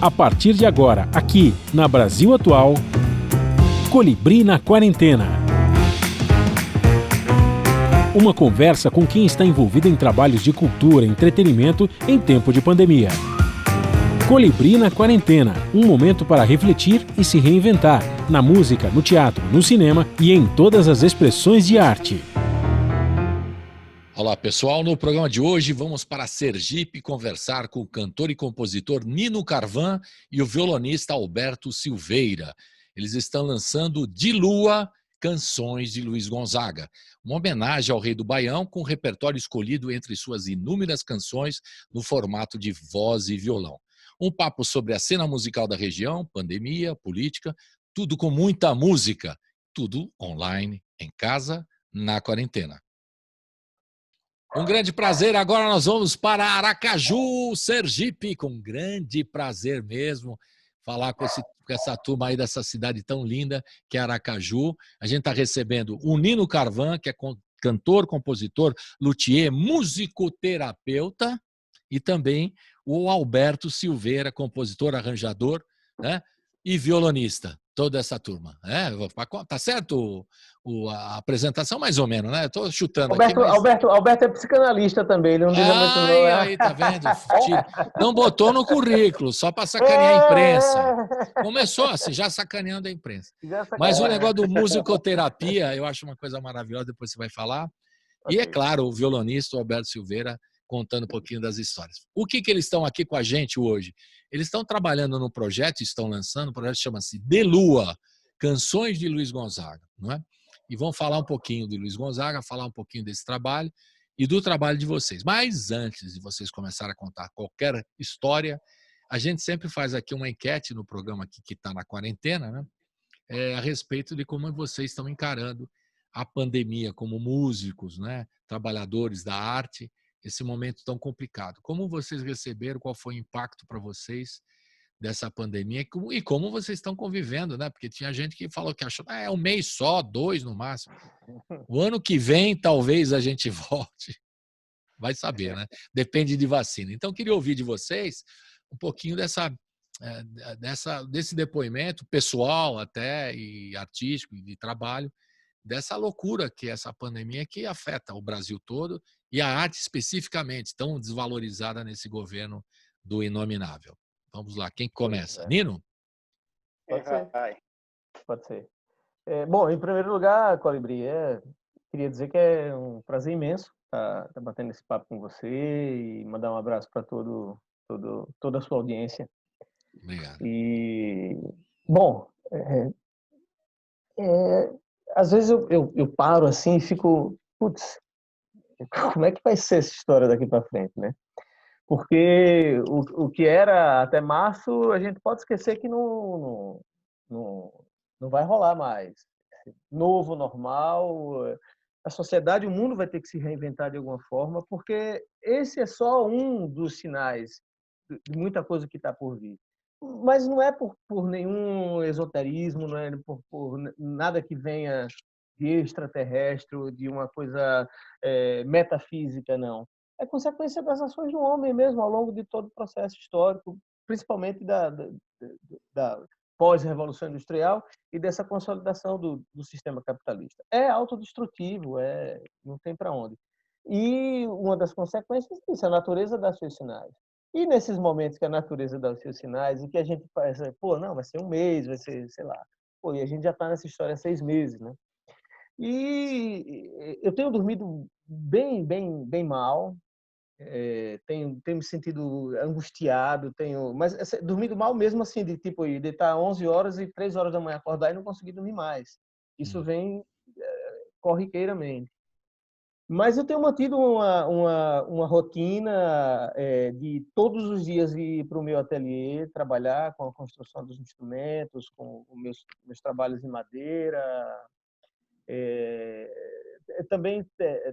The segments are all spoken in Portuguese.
A partir de agora, aqui na Brasil Atual, Colibri na Quarentena. Uma conversa com quem está envolvido em trabalhos de cultura e entretenimento em tempo de pandemia. Colibri na Quarentena, um momento para refletir e se reinventar, na música, no teatro, no cinema e em todas as expressões de arte. Olá pessoal, no programa de hoje vamos para Sergipe conversar com o cantor e compositor Nino Carvan e o violonista Alberto Silveira. Eles estão lançando De Lua, Canções de Luiz Gonzaga, uma homenagem ao rei do Baião com um repertório escolhido entre suas inúmeras canções no formato de voz e violão. Um papo sobre a cena musical da região, pandemia, política, tudo com muita música, tudo online, em casa, na quarentena. Um grande prazer, agora nós vamos para Aracaju, Sergipe, com grande prazer mesmo, falar com essa turma aí dessa cidade tão linda que é Aracaju. A gente está recebendo o Nino Carvan, que é cantor, compositor, luthier, musicoterapeuta, e também o Alberto Silveira, compositor, arranjador, né, e violonista. Toda essa turma. Tá certo a apresentação, mais ou menos, né? Estou chutando Alberto, aqui, mas... Alberto é psicanalista também, ele não diz muito não. Aí, tá vendo? Não botou no currículo, só para sacanear a imprensa. Começou assim, já sacaneando a imprensa. Mas o negócio do musicoterapia, eu acho uma coisa maravilhosa, depois você vai falar. E é claro, o violonista, o Alberto Silveira, contando um pouquinho das histórias. O que eles estão aqui com a gente hoje? Eles estão trabalhando no projeto, estão lançando, o projeto chama-se De Lua, Canções de Luiz Gonzaga, não é? E vão falar um pouquinho de Luiz Gonzaga, falar um pouquinho desse trabalho e do trabalho de vocês. Mas antes de vocês começarem a contar qualquer história, a gente sempre faz aqui uma enquete no programa aqui que está na quarentena, né? A respeito de como vocês estão encarando a pandemia como músicos, né? Trabalhadores da arte, esse momento tão complicado. Como vocês receberam, qual foi o impacto para vocês dessa pandemia e como vocês estão convivendo, né? Porque tinha gente que falou que achou é um mês só, 2 no máximo. O ano que vem talvez a gente volte. Vai saber, né? Depende de vacina. Então, queria ouvir de vocês um pouquinho desse depoimento pessoal até e artístico e de trabalho, dessa loucura que é essa pandemia que afeta o Brasil todo e a arte especificamente, tão desvalorizada nesse governo do inominável. Vamos lá, quem começa? Nino? Pode ser. Pode ser. Bom, em primeiro lugar, Colibri, queria dizer que é um prazer imenso estar batendo esse papo com você e mandar um abraço para toda a sua audiência. Obrigado. E, bom, às vezes eu paro assim e fico, putz, como é que vai ser essa história daqui para frente, né? Porque o que era até março, a gente pode esquecer que não vai rolar mais. Novo, normal, a sociedade, o mundo vai ter que se reinventar de alguma forma, porque esse é só um dos sinais de muita coisa que está por vir. Mas não é por nenhum esoterismo, não é por nada que venha de extraterrestre ou de uma coisa metafísica, não. É consequência das ações do homem mesmo ao longo de todo o processo histórico, principalmente da pós-revolução industrial e dessa consolidação do sistema capitalista. É autodestrutivo, não tem para onde. E uma das consequências é isso, a natureza dá seus sinais. E nesses momentos que a natureza dá os seus sinais e que a gente faz, não, vai ser um mês, vai ser, sei lá, e a gente já está nessa história há 6 meses, né? E eu tenho dormido bem mal, tenho me sentido angustiado, mas dormindo mal mesmo assim, de tipo, ir deitar 11 horas e 3 horas da manhã acordar e não conseguir dormir mais. Isso vem corriqueiramente. Mas eu tenho mantido uma rotina de todos os dias ir para o meu ateliê, trabalhar com a construção dos instrumentos, com os meus trabalhos em madeira. Eu também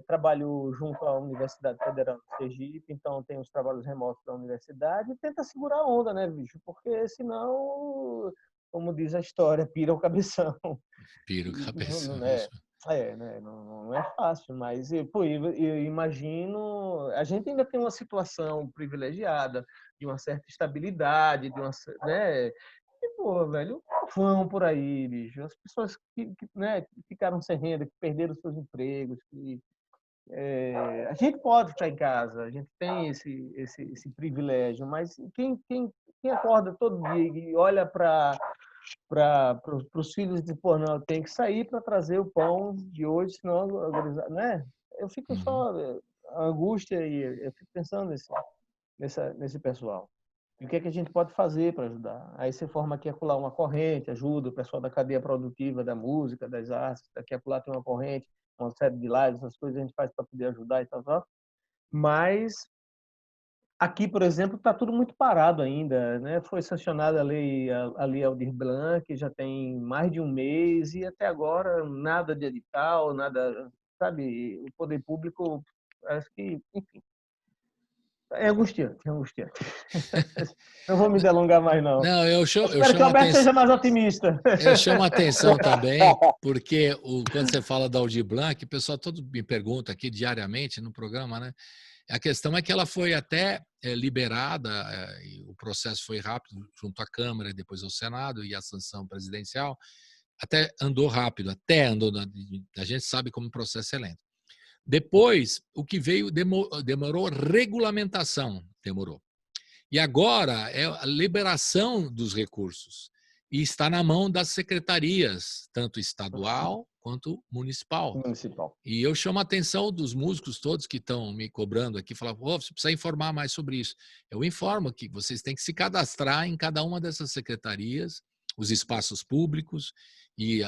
trabalho junto à Universidade Federal de Sergipe, então tenho os trabalhos remotos da universidade e tenta segurar a onda, né, bicho? Porque senão, como diz a história, pira o cabeção. Pira o cabeção, Né? isso. Né? Não é fácil, mas pô, eu imagino, a gente ainda tem uma situação privilegiada, de uma certa estabilidade, né? E, pô, velho, vão por aí, bicho. As pessoas né, que ficaram sem renda, que perderam seus empregos, a gente pode ficar em casa, a gente tem esse privilégio, mas quem acorda todo dia e olha para os filhos de pô, não, tem que sair para trazer o pão de hoje, senão, né? Eu fico Uhum. só a angústia e eu fico pensando nesse pessoal. E o que é que a gente pode fazer para ajudar? Aí você forma aqui a colar uma corrente, ajuda o pessoal da cadeia produtiva da música, das artes, daqui a colar tem uma corrente, uma série de lives, essas coisas a gente faz para poder ajudar e tal, tal. Mas aqui, por exemplo, está tudo muito parado ainda, né? Foi sancionada a lei Aldir Blanc, já tem mais de um mês e até agora nada de edital, nada, sabe? O poder público, acho que, enfim, é angustiante, é angustiante. Não vou me delongar mais, não. Não, eu Espero que o chamo a Alberto atenção. seja mais otimista. Eu chamo a atenção também, porque quando você fala da Aldir Blanc, o pessoal todo me pergunta aqui diariamente no programa, né? A questão é que ela foi até liberada, e o processo foi rápido, junto à Câmara, e depois ao Senado, e a sanção presidencial, até andou rápido, a gente sabe como o processo é lento. Depois, o que veio demorou regulamentação, demorou. E agora é a liberação dos recursos. E está na mão das secretarias, tanto estadual quanto municipal. Municipal. E eu chamo a atenção dos músicos todos que estão me cobrando aqui, falando, você precisa informar mais sobre isso. Eu informo que vocês têm que se cadastrar em cada uma dessas secretarias, os espaços públicos e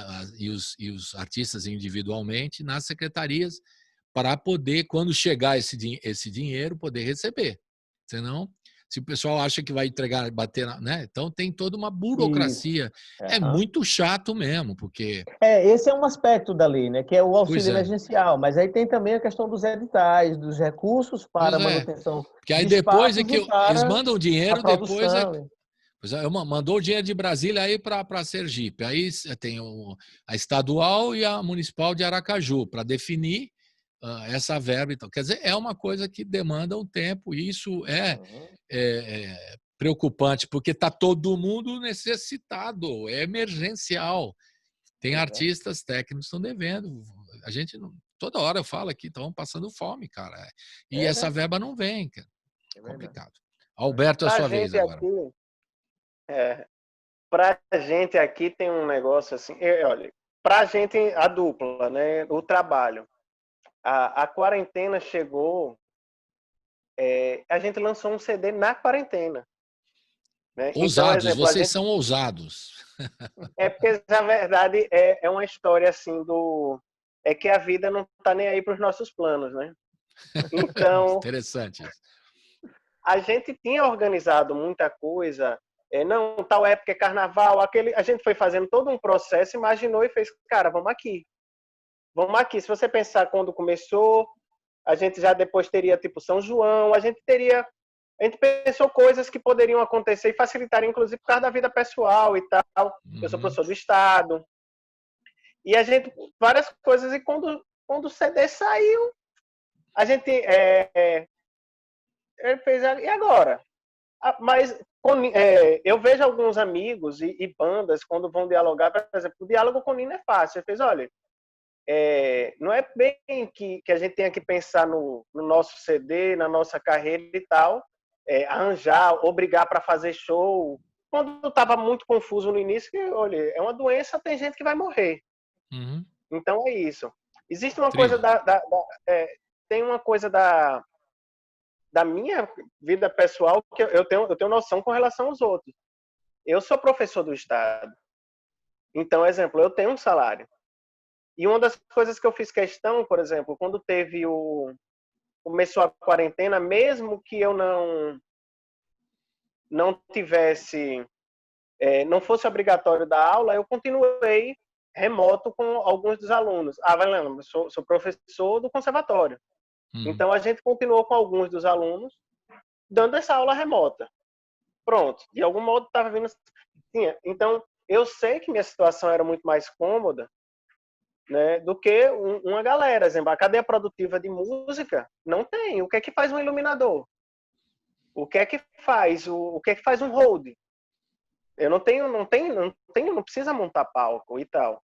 os artistas individualmente nas secretarias, para poder, quando chegar esse dinheiro, poder receber. Senão, se o pessoal acha que vai entregar, bater, né? Então tem toda uma Isso. burocracia. É muito chato mesmo, porque... Esse é um aspecto da lei, né, que é o Pois auxílio é. emergencial, mas aí tem também a questão dos editais, dos recursos para Pois a é. manutenção Porque aí de depois é espaços que e eles para mandam a dinheiro, depois é. produção. Pois é, mandou o dinheiro de Brasília aí para Sergipe. Aí tem a estadual e a municipal de Aracaju para definir essa verba. Então, quer dizer, é uma coisa que demanda um tempo, e isso é preocupante, porque está todo mundo necessitado, é emergencial. Tem artistas técnicos que estão devendo. A gente toda hora fala que estão passando fome, cara. E essa Verdade. verba não vem, cara. É verdade. Complicado. Alberto, é a Pra sua vez gente agora. aqui, pra gente aqui tem um negócio assim, olha, pra gente a dupla, né, o trabalho, a quarentena chegou, a gente lançou um CD na quarentena, né? Então, Ousados, exemplo, a vocês gente são ousados. porque na verdade é uma história assim é que a vida não tá nem aí para os nossos planos, né? Então, Interessante isso. a gente tinha organizado muita coisa. Não, tal época é carnaval, a gente foi fazendo todo um processo, imaginou e fez, cara, vamos aqui. Vamos aqui. Se você pensar quando começou, a gente já depois teria tipo São João, a gente pensou coisas que poderiam acontecer e facilitariam, inclusive, por causa da vida pessoal e tal. Eu sou professor do Estado. E a gente, várias coisas, e quando o CD saiu, a gente ele fez, e agora? Mas eu vejo alguns amigos e bandas, quando vão dialogar, por exemplo, o diálogo com o Nino é fácil. Ele fez, olha, não é bem que a gente tenha que pensar no nosso CD, na nossa carreira e tal, arranjar, obrigar para fazer show. Quando estava muito confuso no início, que, olha, é uma doença, tem gente que vai morrer. Então é isso. Existe uma coisa tem uma coisa da minha vida pessoal que eu tenho noção com relação aos outros. Eu sou professor do Estado. Então, exemplo, eu tenho um salário. E uma das coisas que eu fiz questão, por exemplo, quando começou a quarentena, mesmo que eu não tivesse, não fosse obrigatório dar aula, eu continuei remoto com alguns dos alunos. Vai lembrar, sou professor do conservatório. Então, a gente continuou com alguns dos alunos dando essa aula remota. Pronto. De algum modo, estava vindo... Então, eu sei que minha situação era muito mais cômoda né, do que uma galera. Exemplo, a cadeia produtiva de música não tem. O que é que faz um iluminador? O que é que faz? O que é que faz um hold? Eu não precisa montar palco e tal.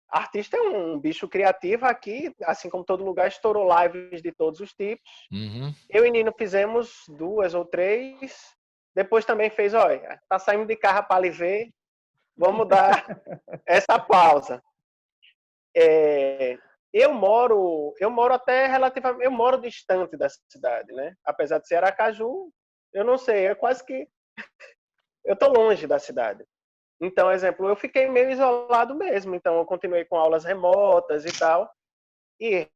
Artista é um bicho criativo aqui, assim como todo lugar, estourou lives de todos os tipos. Uhum. Eu e Nino fizemos 2 ou 3. Depois também fez, olha, tá saindo de carro para ali ver, vamos dar essa pausa. Eu moro até relativamente, eu moro distante da cidade, né? Apesar de ser Aracaju, eu não sei, é quase que eu tô longe da cidade. Então, exemplo, eu fiquei meio isolado mesmo. Então, eu continuei com aulas remotas e tal. E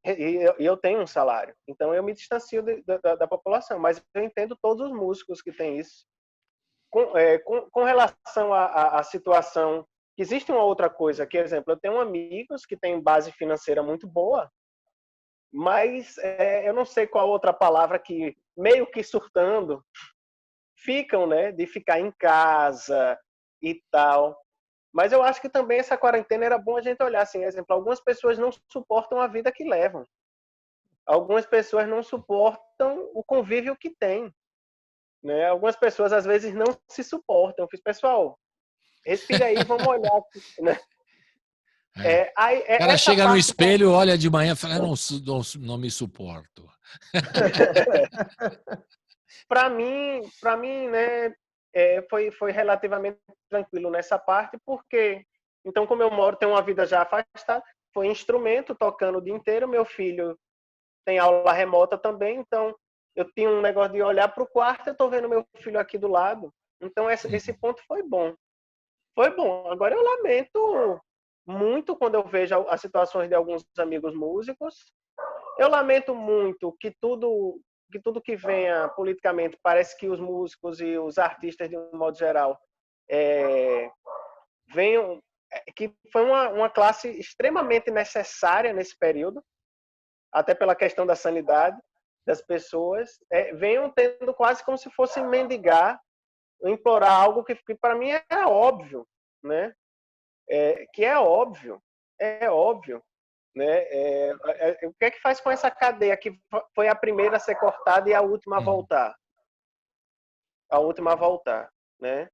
eu tenho um salário. Então, eu me distancio da população. Mas eu entendo todos os músicos que têm isso. Com relação à situação, existe uma outra coisa. Que, exemplo, eu tenho amigos que têm base financeira muito boa, mas eu não sei qual outra palavra que, meio que surtando, ficam, né, de ficar em casa e tal. Mas eu acho que também essa quarentena era bom a gente olhar assim, exemplo, algumas pessoas não suportam a vida que levam. Algumas pessoas não suportam o convívio que têm, né? Algumas pessoas às vezes não se suportam. Eu fiz, pessoal, respira aí, vamos olhar aqui, né? O cara chega no espelho, olha de manhã e fala, não me suporto. Para mim, né, foi relativamente tranquilo nessa parte, porque, então, como eu moro, tenho uma vida já afastada, foi instrumento, tocando o dia inteiro, meu filho tem aula remota também, então eu tinha um negócio de olhar para o quarto, eu estou vendo meu filho aqui do lado, então esse ponto foi bom. Foi bom. Agora eu lamento muito quando eu vejo as situações de alguns amigos músicos. Eu lamento muito que tudo que venha politicamente, parece que os músicos e os artistas, de um modo geral, venham, que foi uma classe extremamente necessária nesse período, até pela questão da sanidade das pessoas, venham tendo quase como se fossem mendigar, implorar algo que para mim era óbvio, né? Que é óbvio, né? O que é que faz com essa cadeia que foi a primeira a ser cortada e a última a voltar? A última a voltar, né?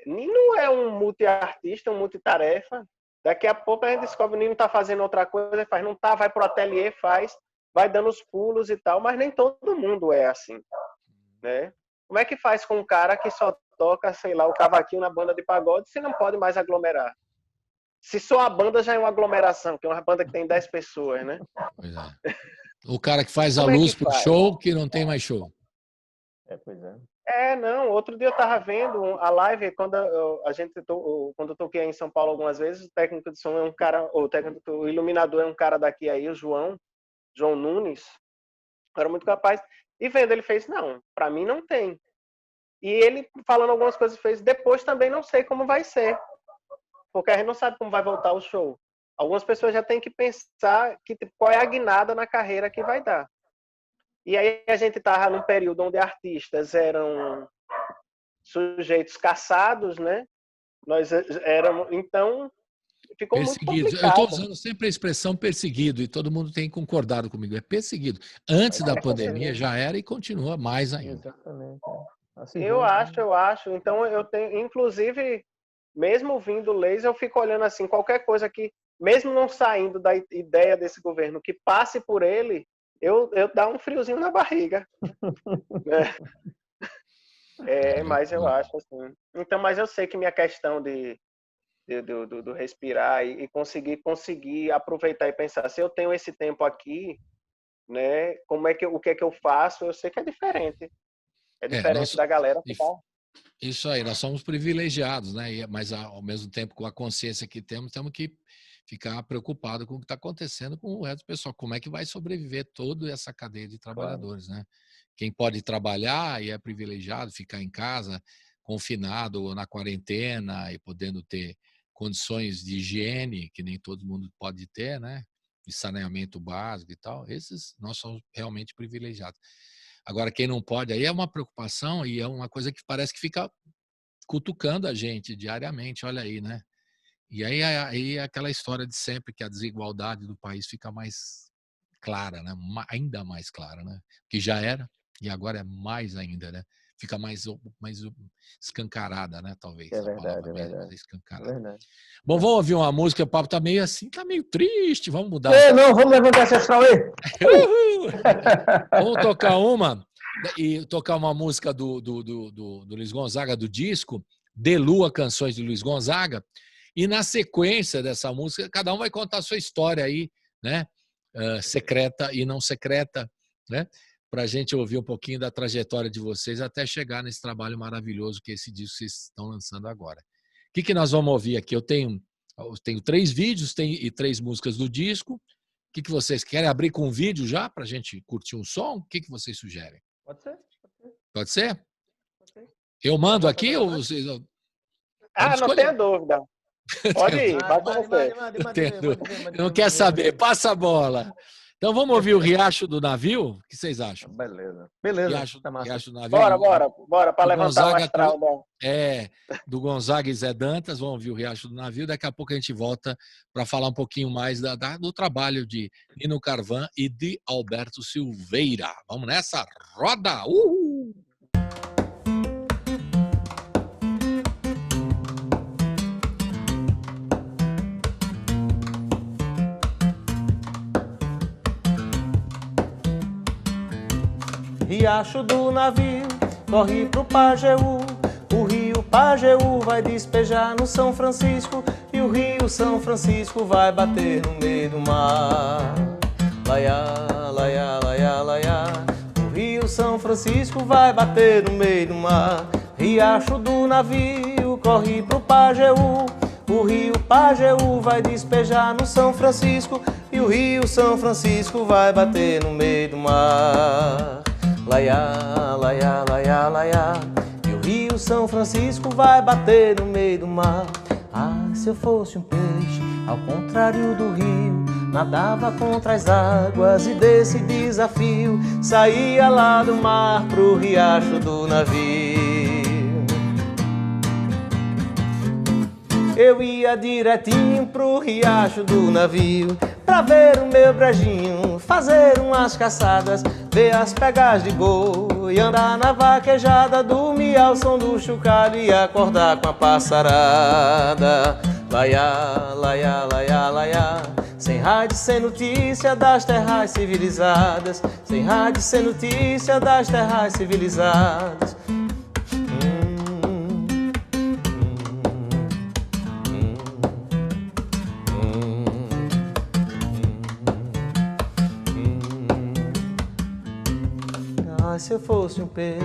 Nino é um multiartista, um multitarefa. Daqui a pouco a gente descobre que o Nino está fazendo outra coisa, faz, não tá, vai pro ateliê, faz, vai dando os pulos e tal, mas nem todo mundo é assim, né? Como é que faz com um cara que só toca, sei lá, o cavaquinho na banda de pagode se não pode mais aglomerar? Se só a banda já é uma aglomeração, que é uma banda que tem 10 pessoas, né? Pois é. O cara que faz a luz pro show, que não tem mais show. Pois é. Não. Outro dia eu tava vendo a live, quando eu toquei em São Paulo algumas vezes, o técnico de som é um cara, o iluminador é um cara daqui aí, o João Nunes, era muito capaz. E vendo, ele fez, não, para mim não tem. E ele falando algumas coisas fez, depois também não sei como vai ser. Porque a gente não sabe como vai voltar o show. Algumas pessoas já têm que pensar qual é a guinada na carreira que vai dar. E aí a gente estava num período onde artistas eram sujeitos caçados, né? Nós éramos, então ficou muito complicado. Eu estou usando sempre a expressão perseguido e todo mundo tem concordado comigo. É perseguido. Antes da pandemia já era e continua mais ainda. Exatamente. Assim, eu acho. Então eu tenho, inclusive, mesmo vindo leis, eu fico olhando assim, qualquer coisa que, mesmo não saindo da ideia desse governo, que passe por ele, eu dá um friozinho na barriga. Mas eu acho assim. Então, mas eu sei que minha questão do respirar e conseguir aproveitar e pensar, se eu tenho esse tempo aqui, né, o que é que eu faço, eu sei que é diferente. É diferente da galera que tá... Isso aí, nós somos privilegiados, né? Mas ao mesmo tempo, com a consciência que temos que ficar preocupado com o que está acontecendo com o resto do pessoal. Como é que vai sobreviver toda essa cadeia de trabalhadores, né? Quem pode trabalhar e é privilegiado, ficar em casa, confinado na quarentena e podendo ter condições de higiene, que nem todo mundo pode ter, né? De saneamento básico e tal, esses nós somos realmente privilegiados. Agora, quem não pode, aí é uma preocupação e é uma coisa que parece que fica cutucando a gente diariamente, olha aí, né? E aí é aquela história de sempre que a desigualdade do país fica mais clara, né? Ainda mais clara, né? Que já era e agora é mais ainda, né? Fica mais escancarada, né? Talvez É a verdade, palavra é mesmo, verdade. É escancarada. verdade. Bom, vamos ouvir uma música, o papo tá meio assim, tá meio triste, vamos mudar. Ei, não, vamos levantar esse astral aí. Vamos tocar uma e tocar uma música do Luiz Gonzaga, do disco De Lua, Canções de Luiz Gonzaga. E na sequência dessa música, cada um vai contar a sua história aí, né? Secreta e não secreta, né? Para a gente ouvir um pouquinho da trajetória de vocês até chegar nesse trabalho maravilhoso que é esse disco que vocês estão lançando agora. O que nós vamos ouvir aqui? Eu tenho 3 vídeos e 3 músicas do disco. O que vocês querem abrir com um vídeo já para a gente curtir um som? O que vocês sugerem? Pode ser. Pode ser? Pode ser. Eu mando aqui ou vocês... Ah, não tenha dúvida. Pode ir, vai com você. Não quer saber, passa a bola. Então vamos ouvir o Riacho do Navio? O que vocês acham? Beleza. Riacho do Navio. Bora, para levantar o astral. Do Gonzaga e Zé Dantas, vamos ouvir o Riacho do Navio. Daqui a pouco a gente volta para falar um pouquinho mais do trabalho de Nino Carvan e de Alberto Silveira. Vamos nessa? Roda! Uhul! Riacho do Navio, corre pro Pajeú. O rio Pajeú vai despejar no São Francisco e o rio São Francisco vai bater no meio do mar. Laiá, laiá, laiá, laiá. O rio São Francisco vai bater no meio do mar. Riacho do Navio, corre pro Pajeú. O rio Pajeú vai despejar no São Francisco e o rio São Francisco vai bater no meio do mar. Laiá, laiá, laiá, laiá. E o rio São Francisco vai bater no meio do mar. Ah, se eu fosse um peixe, ao contrário do rio, nadava contra as águas e desse desafio saía lá do mar pro riacho do navio. Eu ia direitinho pro riacho do navio pra ver o meu brejinho, fazer umas caçadas, ver as pegas de boi, andar na vaquejada, dormir ao som do chocalho e acordar com a passarada. Laiá, laiá, laiá, laiá. Sem rádio, sem notícia das terras civilizadas, sem rádio, sem notícia das terras civilizadas. Se eu fosse um peixe,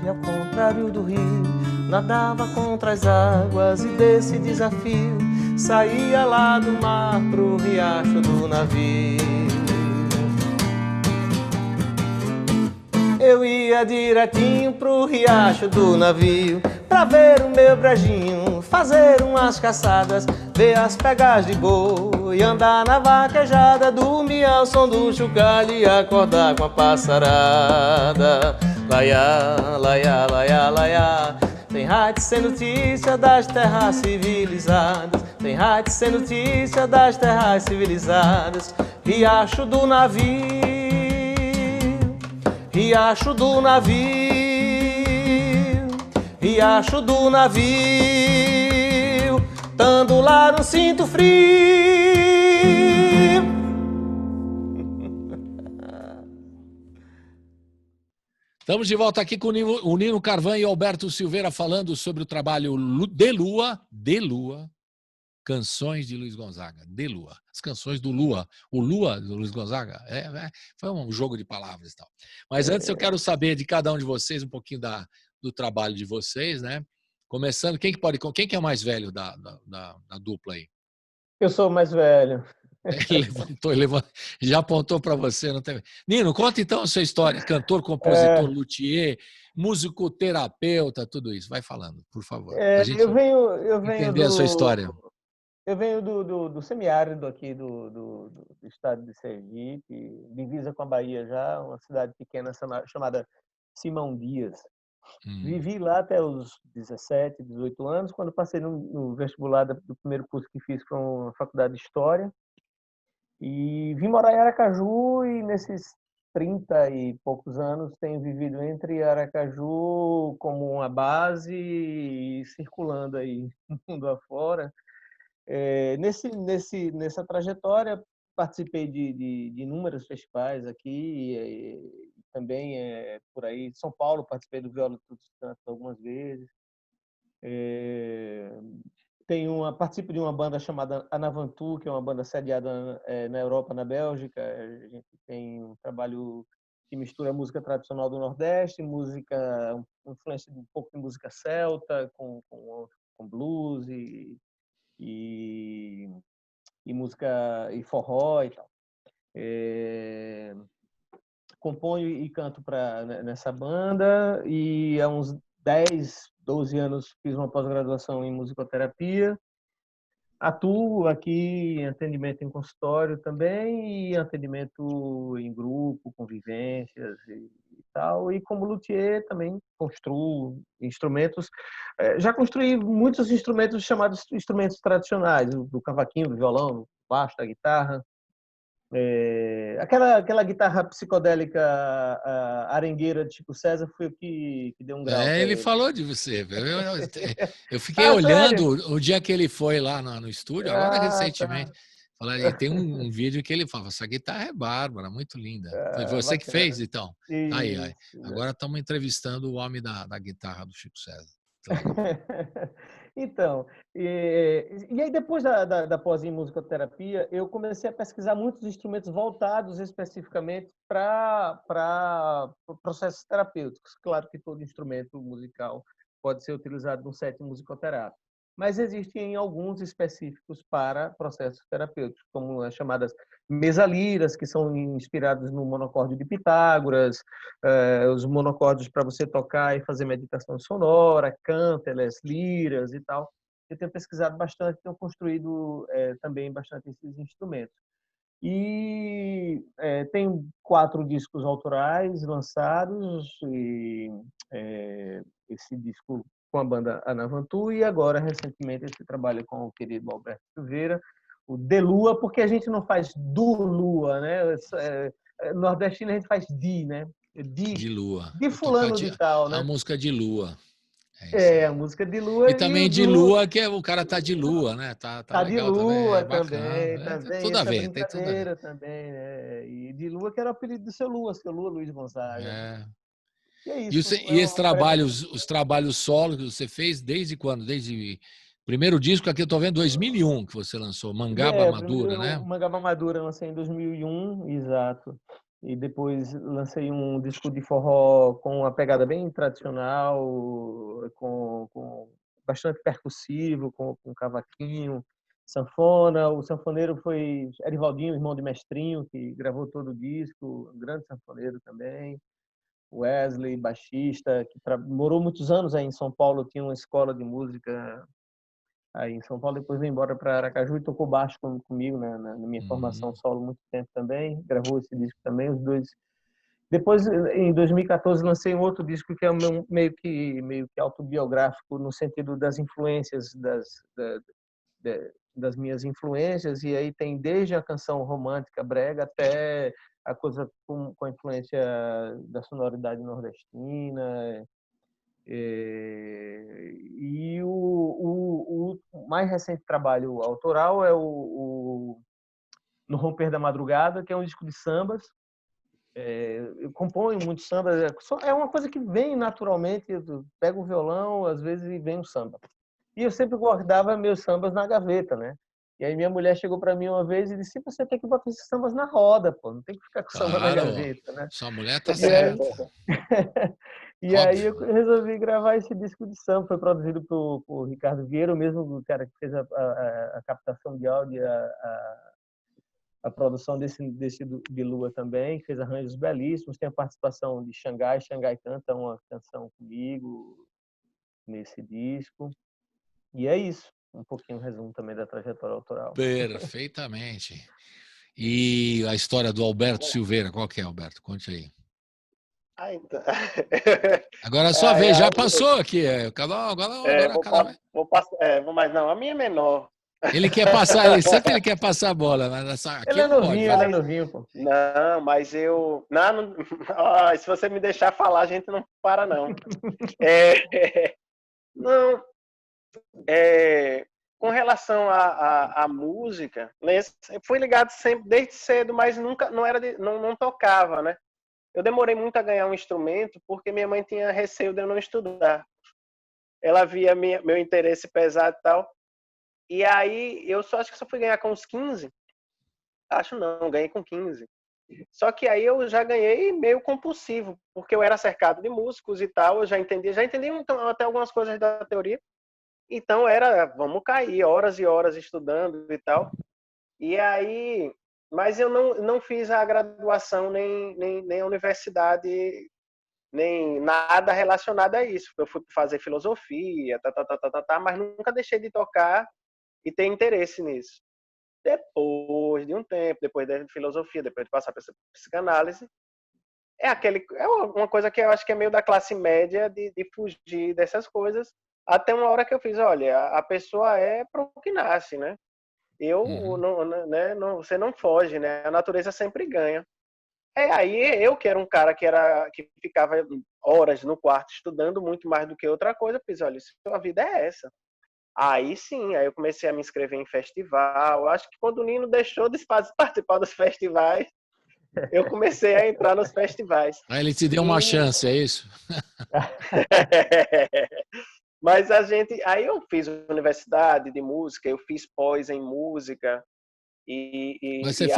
ao contrário do rio, nadava contra as águas e desse desafio saía lá do mar pro riacho do navio. Eu ia direitinho pro riacho do navio pra ver o meu brejinho, fazer umas caçadas, ver as pegas de boi, andar na vaquejada, dormir ao som do chocalho e acordar com a passarada. Laiá, laiá, laiá, laiá. Sem rádio, sem notícia das terras civilizadas, sem rádio, sem notícia das terras civilizadas. Riacho do navio, riacho do navio, riacho do navio, tando lá no cinto frio. Estamos de volta aqui com o Nino Carvan e Alberto Silveira falando sobre o trabalho de Lua, Canções de Luiz Gonzaga, de Lua. As canções do Lua. O Lua do Luiz Gonzaga foi um jogo de palavras e tal. Mas antes eu quero saber de cada um de vocês um pouquinho do trabalho de vocês, né? Começando, quem que é o mais velho da dupla aí? Eu sou o mais velho. Levantou, já apontou para você. Não tem... Nino, conta então a sua história. Cantor, compositor, luthier, musicoterapeuta, tudo isso. Vai falando, por favor. Eu venho entender a sua história. Eu venho do semiárido aqui do estado de Sergipe, divisa com a Bahia já, uma cidade pequena chamada Simão Dias. Vivi lá até os 17, 18 anos, quando passei no vestibular do primeiro curso que fiz com a Faculdade de História. E vim morar em Aracaju e nesses 30 e poucos anos tenho vivido entre Aracaju como uma base e circulando aí mundo afora. Nessa trajetória, participei de inúmeros festivais aqui, também por aí. Em São Paulo, participei do Viola Tudo Canto algumas vezes. Participo de uma banda chamada Anavantu, que é uma banda sediada na Europa, na Bélgica. A gente tem um trabalho que mistura música tradicional do Nordeste, influência um pouco de música celta, com blues e música e forró e tal. Componho e canto nessa banda e há uns 10, 12 anos fiz uma pós-graduação em musicoterapia. Atuo aqui em atendimento em consultório também e atendimento em grupo, convivências e tal. E como luthier também construo instrumentos. Já construí muitos instrumentos chamados instrumentos tradicionais, do cavaquinho, do violão, do baixo, da guitarra. Aquela guitarra psicodélica arengueira de Chico César foi o que deu um grau para Ele ele. falou de você. Eu fiquei olhando sério? o dia que ele foi lá no estúdio, agora recentemente. Tá. E tem um vídeo que ele fala: essa guitarra é bárbara, muito linda. Foi você que fez, Bacana. então? Tá aí. Isso. Agora estamos entrevistando o homem da guitarra do Chico César. Então, e aí depois da pós em musicoterapia, eu comecei a pesquisar muitos instrumentos voltados especificamente para processos terapêuticos. Claro que todo instrumento musical pode ser utilizado num set musicoterápico, mas existem alguns específicos para processos terapêuticos, como as chamadas mesaliras, que são inspirados no monocórdio de Pitágoras, os monocórdios para você tocar e fazer meditação sonora, cântelas, liras e tal. Eu tenho pesquisado bastante, tenho construído também bastante esses instrumentos. E tenho 4 discos autorais lançados, e esse disco com a banda Anavantu, e agora, recentemente, esse trabalho com o querido Alberto Silveira, o De Lua, porque a gente não faz do Lua, né? Nordestino a gente faz né? De Lua. De fulano de tal, A né? música de Lua. É isso aí. A música de Lua E também de Lua, que o cara tá de Lua, né? Tá de legal também, Lua bacana. também, Tem tudo a essa ver, tem tudo a ver. brincadeira também, né? E de Lua, que era o apelido do seu Lua Luiz Gonzaga. É. E é E, isso. esse trabalho, os trabalhos solo que você fez, desde quando? Desde primeiro disco aqui eu tô vendo 2001 que você lançou, Mangaba O Madura, primeiro né? Mangaba Madura eu lancei em 2001, exato. E depois lancei um disco de forró com uma pegada bem tradicional, com bastante percussivo, com cavaquinho, sanfona. O sanfoneiro foi Erivaldinho, irmão de Mestrinho, que gravou todo o disco, um grande sanfoneiro também. Wesley, baixista, que morou muitos anos aí em São Paulo, tinha uma escola de música aí em São Paulo, depois veio embora para Aracaju e tocou baixo comigo na minha formação solo muito tempo também, gravou esse disco também, os dois. Depois, em 2014, lancei um outro disco que é meio que autobiográfico, no sentido das influências, das minhas influências, e aí tem desde a canção romântica brega até a coisa com a influência da sonoridade nordestina. E o mais recente trabalho autoral é No Romper da Madrugada, que é um disco de sambas. Eu componho muitos sambas, é uma coisa que vem naturalmente, eu pego o violão, às vezes, e vem um samba. E eu sempre guardava meus sambas na gaveta, né? E aí minha mulher chegou para mim uma vez e disse: você tem que botar esses sambas na roda, pô, não tem que ficar com samba na gaveta, né? Sua mulher tá certa. E Óbvio. aí eu resolvi gravar esse disco de samba, foi produzido por Ricardo Vieira, o mesmo cara que fez a captação de áudio, a produção desse de Lua também, fez arranjos belíssimos, tem a participação de Xangai canta uma canção comigo nesse disco. E é isso, um pouquinho resumo também da trajetória autoral. Perfeitamente. E a história do Alberto Silveira, qual que é, Alberto? Conte aí. Então. Agora a sua vez, já passou aqui. Vou passar, mas não, a minha é menor. Ele quer passar, ele sempre quer passar a bola, mas aqui ele é não novinho, pode. ele é novinho, pô. Não, mas eu. Não, se você me deixar falar, a gente não para, não. Não. Com relação à música, eu fui ligado sempre desde cedo, mas nunca não tocava, né? Eu demorei muito a ganhar um instrumento porque minha mãe tinha receio de eu não estudar. Ela via meu interesse pesado e tal. E aí, acho que só fui ganhar com uns 15. Acho não, ganhei com 15. Só que aí eu já ganhei meio compulsivo, porque eu era cercado de músicos e tal, eu já entendi então, até algumas coisas da teoria. Então vamos cair, horas e horas estudando e tal. E aí, mas eu não fiz a graduação nem a universidade, nem nada relacionado a isso. Eu fui fazer filosofia, mas nunca deixei de tocar e ter interesse nisso. Depois de um tempo, depois da filosofia, depois de passar pela psicanálise, é uma coisa que eu acho que é meio da classe média de fugir dessas coisas, até uma hora que eu fiz, olha, a pessoa é pro que nasce, né? Você não foge, né? A natureza sempre ganha. Aí eu que era um cara que ficava horas no quarto estudando muito mais do que outra coisa, fiz, olha, a vida é essa. Aí sim, aí eu comecei a me inscrever em festival. Acho que quando o Nino deixou de participar dos festivais, eu comecei a entrar nos festivais. Aí ele te deu uma chance, é isso? Mas aí eu fiz universidade de música, eu fiz pós em música. Mas você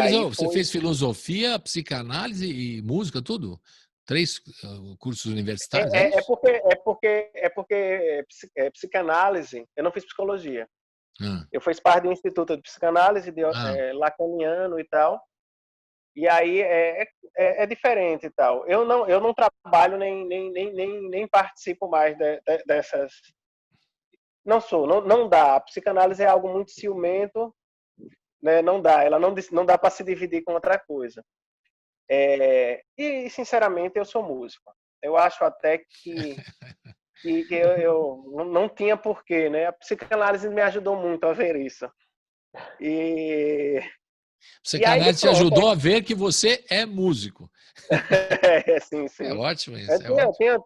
fez filosofia, psicanálise e música, tudo? 3 cursos universitários? É porque psicanálise, eu não fiz psicologia. Eu fiz parte do Instituto de Psicanálise lacaniano e tal. E aí é diferente e tal. Eu não trabalho nem participo mais dessas. Não dá. A psicanálise é algo muito ciumento, né? Não dá. Ela não dá para se dividir com outra coisa. E sinceramente eu sou músico. Eu acho até que eu não tinha porquê, né? A psicanálise me ajudou muito a ver isso. Psicanálise te ajudou a ver que você é músico. Sim. É ótimo isso.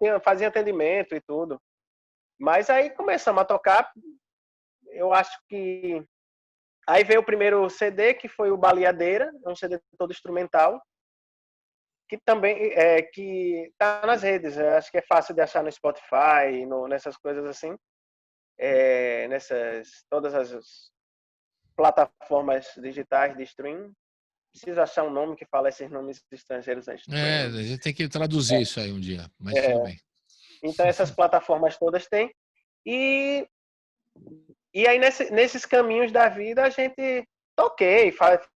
Eu fazia atendimento e tudo. Mas aí começamos a tocar. Eu acho que... Aí veio o primeiro CD, que foi o Baleadeira, um CD todo instrumental, que também que tá nas redes. Eu acho que é fácil de achar no Spotify, nessas coisas assim. Todas as plataformas digitais de stream. Preciso achar um nome que fala esses nomes estrangeiros. A gente tem que traduzir isso aí um dia, mas tudo bem. Então essas plataformas todas têm. E aí nesses caminhos da vida a gente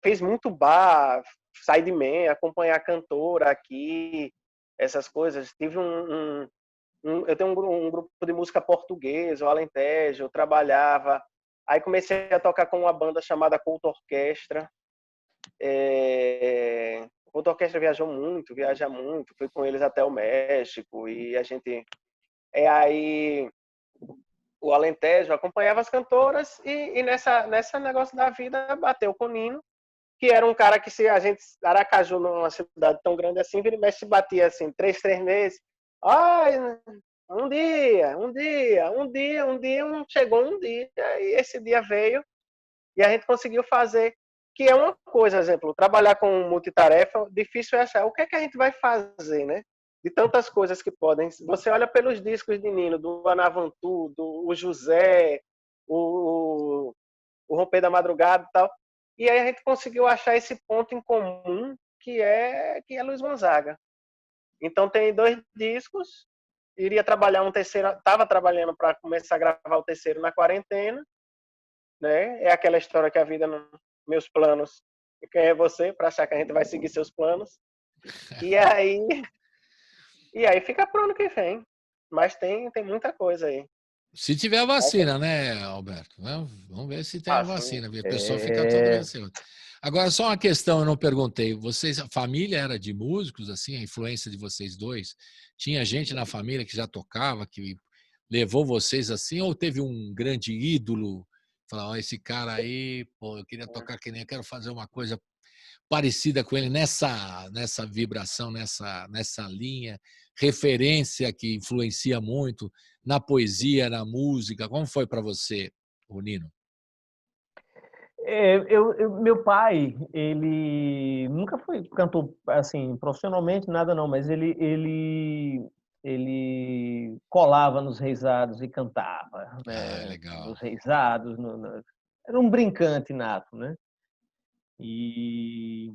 fez muito bar, sideman, acompanhar cantora aqui, essas coisas. Tive eu tenho um grupo de música portuguesa, o Alentejo, eu trabalhava. Aí comecei a tocar com uma banda chamada Couto Orquestra. O Couto Orquestra viaja muito, fui com eles até o México e a gente... Aí o Alentejo acompanhava as cantoras e nessa negócio da vida bateu com o Nino, que era um cara que, se a gente... Aracaju, numa cidade tão grande assim, vira e mexe, batia assim, 3 meses. Ai, chegou um dia, e esse dia veio, e a gente conseguiu fazer, que é uma coisa, exemplo, trabalhar com multitarefa, difícil é achar o que é que a gente vai fazer, né? De tantas coisas que podem... Você olha pelos discos de Nino, do Anavantu, o José, o Romper da Madrugada e tal, e aí a gente conseguiu achar esse ponto em comum, que é Luiz Gonzaga. Então tem 2 discos, iria trabalhar um terceiro, estava trabalhando para começar a gravar o terceiro na quarentena, né? É aquela história que a vida, meus planos, quem é você para achar que a gente vai seguir seus planos? E aí fica pro ano que vem. Mas tem muita coisa aí. Se tiver vacina, né, Alberto? Vamos ver se tem a vacina. A pessoa fica toda receosa. Agora, só uma questão, eu não perguntei. Vocês, a família era de músicos, assim, a influência de vocês dois? Tinha gente na família que já tocava, que levou vocês assim, ou teve um grande ídolo? Falar, ó, esse cara aí, pô, eu queria tocar que nem eu quero fazer uma coisa parecida com ele nessa vibração, nessa linha, referência que influencia muito na poesia, na música. Como foi para você, Nino? Meu pai, ele nunca foi cantor assim profissionalmente, nada não, mas ele colava nos reisados e cantava, Ah, né? legal. Nos reisados, era um brincante nato, né? E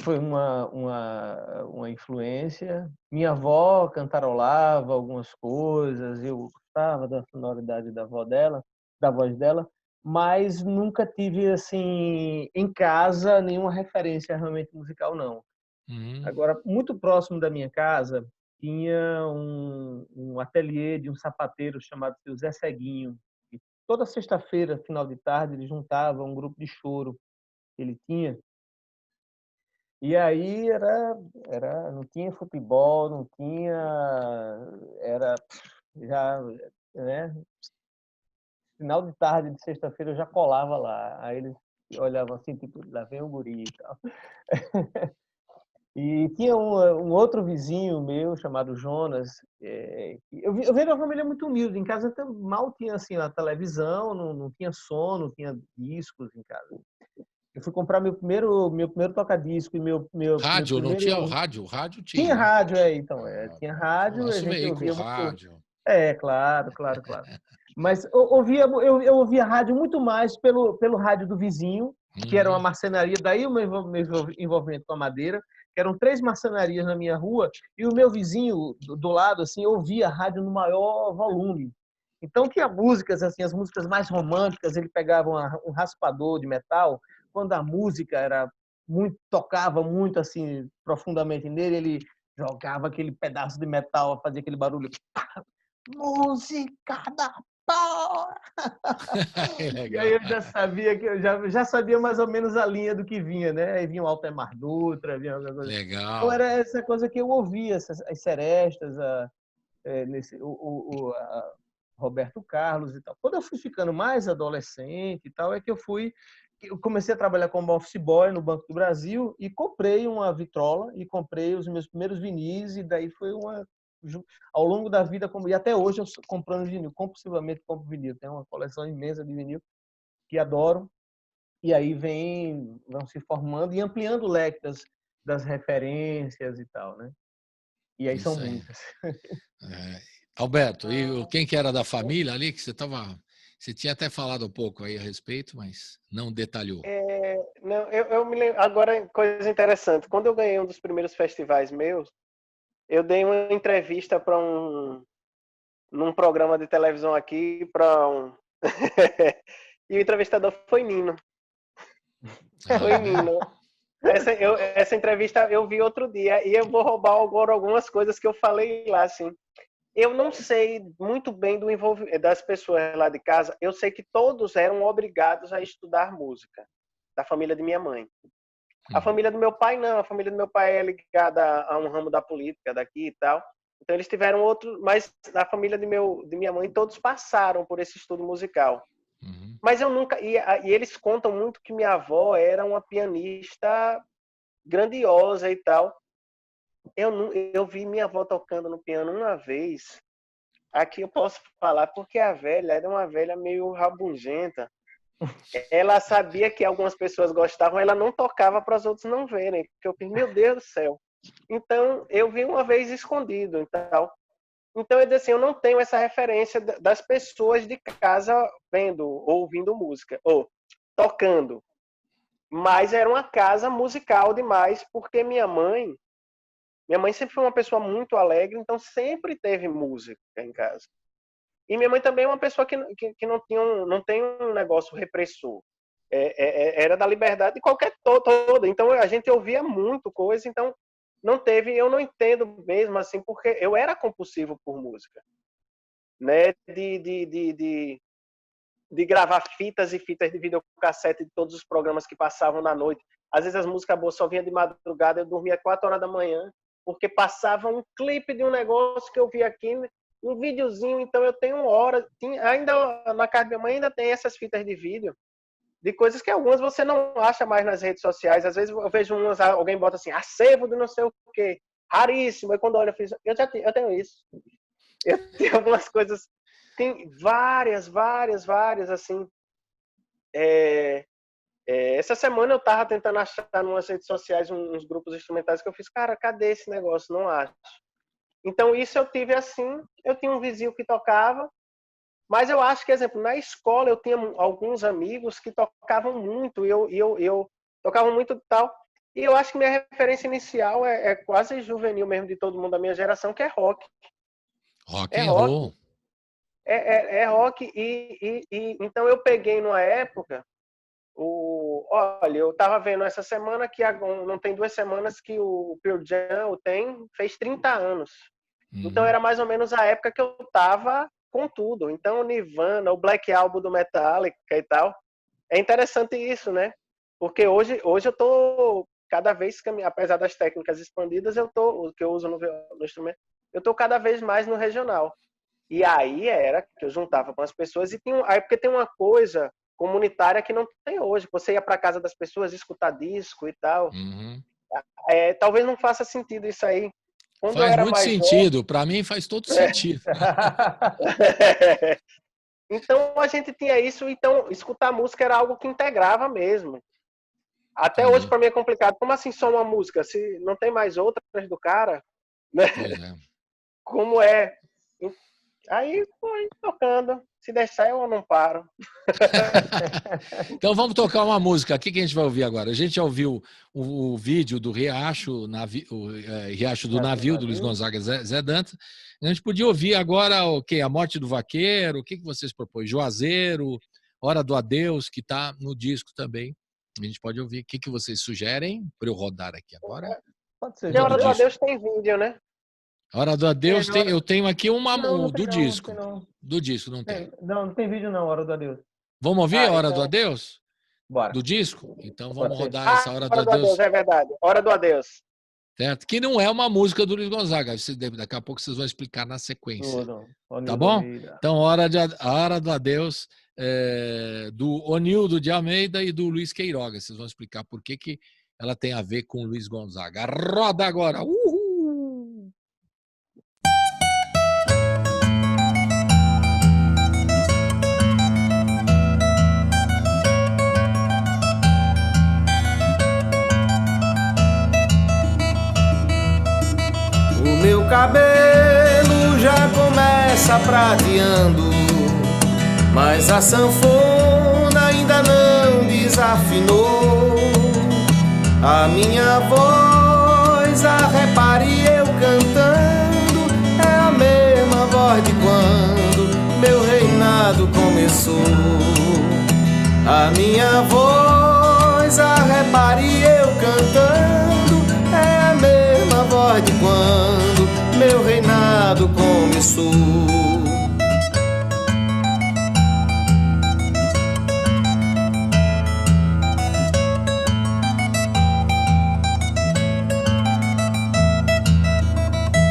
foi uma influência. Minha avó cantarolava algumas coisas, eu gostava da sonoridade da voz dela, mas nunca tive assim em casa nenhuma referência realmente musical, não. Uhum. Agora, muito próximo da minha casa tinha um ateliê de um sapateiro chamado seu Zé Ceguinho. E toda sexta-feira, final de tarde, ele juntava um grupo de choro que ele tinha. E aí não tinha futebol, não tinha, era já, né? Final de tarde de sexta-feira eu já colava lá. Aí eles olhavam assim, tipo, lá vem o guri e tal. E tinha um outro vizinho meu chamado Jonas. Eu venho de uma família muito humilde. Em casa mal tinha assim a televisão, não tinha som, não tinha discos em casa. Eu fui comprar meu primeiro toca-disco e meu Rádio, não tinha o primeiro. rádio? O rádio tinha, Tinha né? rádio, então. Tinha Foi o rádio, a nosso gente veículo, ouvia muito. rádio. Claro, claro, claro. Mas eu ouvia rádio muito mais pelo rádio do vizinho, que era uma Uhum. marcenaria, daí o meu envolvimento com a madeira, que eram 3 marcenarias na minha rua, e o meu vizinho do lado, assim, ouvia a rádio no maior volume. Então tinha músicas, assim, as músicas mais românticas, ele pegava um raspador de metal, quando a música era muito, tocava muito, assim, profundamente nele, ele jogava aquele pedaço de metal, fazia aquele barulho. Música da porra! Que E aí legal. eu já sabia que eu já sabia mais ou menos a linha do que vinha, né? Aí vinha o Altemar Dutra, vinha alguma coisa. Então Legal. era essa coisa que eu ouvia, as serestas, a Roberto Carlos e tal. Quando eu fui ficando mais adolescente e tal, é que eu comecei a trabalhar como office boy no Banco do Brasil e comprei uma vitrola e comprei os meus primeiros vinis e daí foi ao longo da vida, e até hoje eu comprando vinil, compulsivamente compro vinil. Tenho uma coleção imensa de vinil que adoro. E aí vão se formando e ampliando o leque das referências e tal, né? E aí são Isso aí. muitas. É. Alberto, e quem que era da família ali que você tinha até falado um pouco aí a respeito, mas não detalhou. Não, eu me lembro, agora, coisa interessante, quando eu ganhei um dos primeiros festivais meus, eu dei uma entrevista para num programa de televisão aqui, e o entrevistador foi Nino. Foi Ah, é? Nino. Essa entrevista eu vi outro dia e eu vou roubar agora algumas coisas que eu falei lá, assim. Eu não sei muito bem do envolvimento das pessoas lá de casa. Eu sei que todos eram obrigados a estudar música, da família de minha mãe. A família do meu pai não. A família do meu pai é ligada a um ramo da política daqui e tal. Então eles tiveram outro, mas na família de minha mãe todos passaram por esse estudo musical. Uhum. Mas eu nunca e eles contam muito que minha avó era uma pianista grandiosa e tal. Eu vi minha avó tocando no piano uma vez. Aqui eu posso falar porque a velha era uma velha meio rabugenta. Ela sabia que algumas pessoas gostavam, ela não tocava para os outros não verem. Porque eu pensei, meu Deus do céu. Então eu vi uma vez escondido e tal. Então eu disse assim, eu não tenho essa referência das pessoas de casa vendo, ouvindo música, ou tocando. Mas era uma casa musical demais, porque minha mãe sempre foi uma pessoa muito alegre, então sempre teve música em casa. E minha mãe também é uma pessoa que não tem um negócio repressor. Era da liberdade de qualquer toda. Então a gente ouvia muito coisa, então não teve, eu não entendo mesmo assim, porque eu era compulsivo por música, né? de gravar fitas e fitas de videocassete de todos os programas que passavam na noite. Às vezes as músicas boas só vinham de madrugada, eu dormia 4 horas da manhã, porque passava um clipe de um negócio que eu vi aqui, um videozinho. Então eu tenho horas, ainda na casa da minha mãe ainda tem essas fitas de vídeo, de coisas que algumas você não acha mais nas redes sociais. Às vezes eu vejo umas, alguém bota assim, acervo de não sei o quê, raríssimo. E quando eu olho, eu tenho isso. Eu tenho algumas coisas, tem várias, assim. Essa semana eu tava tentando achar nas redes sociais uns grupos instrumentais que eu fiz, cara, cadê esse negócio? Não acho. Então isso eu tive assim, eu tinha um vizinho que tocava, mas eu acho que, exemplo, na escola eu tinha alguns amigos que tocavam muito, e eu tocava muito e tal, e eu acho que minha referência inicial é quase juvenil mesmo, de todo mundo da minha geração, que é rock. Rock and roll. É rock, então eu peguei numa época, olha, eu tava vendo essa semana que não tem 2 semanas que o Pearl Jam fez 30 anos. Então era mais ou menos a época que eu tava com tudo. Então o Nirvana, o Black Album do Metallica e tal. É interessante isso, né? Porque hoje eu tô cada vez, apesar das técnicas expandidas, o que eu uso no instrumento, eu tô cada vez mais no regional. E aí era que eu juntava com as pessoas, porque tem uma coisa comunitária que não tem hoje. Você ia para casa das pessoas escutar disco e tal. Talvez não faça sentido isso aí. Quando faz muito sentido. Para mim faz todo sentido. Então a gente tinha isso. Então escutar música era algo que integrava mesmo. Até hoje para mim é complicado. Como assim só uma música? Se não tem mais outras do cara, né? Pois é. Como é? Aí foi tocando. Se deixar, eu não paro. Então vamos tocar uma música. O que a gente vai ouvir agora? A gente já ouviu o vídeo do Riacho, Riacho do Navio, do Luiz Gonzaga e Zé Dantas. A gente podia ouvir agora o quê? A Morte do Vaqueiro. O que vocês propõem? Juazeiro, Hora do Adeus, que está no disco também. A gente pode ouvir. O que vocês sugerem para eu rodar aqui agora? Pode ser. A Hora do Adeus tem vídeo, né? Hora do Adeus, eu tenho aqui do disco. Não. Do disco, não tem? Não tem vídeo não, Hora do Adeus. Vamos ouvir a Hora do Adeus? Bora. Do disco? Então vamos rodar essa Hora do Adeus. É verdade, Hora do Adeus. Certo? Que não é uma música do Luiz Gonzaga. Daqui a pouco vocês vão explicar na sequência. Tá bom? Então, Hora do Adeus do Onildo de Almeida e do Luiz Queiroga. Vocês vão explicar por que ela tem a ver com o Luiz Gonzaga. Roda agora! Uhul! Meu cabelo já começa prateando, mas a sanfona ainda não desafinou. A minha voz, repare eu cantando, é a mesma voz de quando meu reinado começou. A minha voz, repare eu cantando, é a mesma voz de quando meu reinado começou.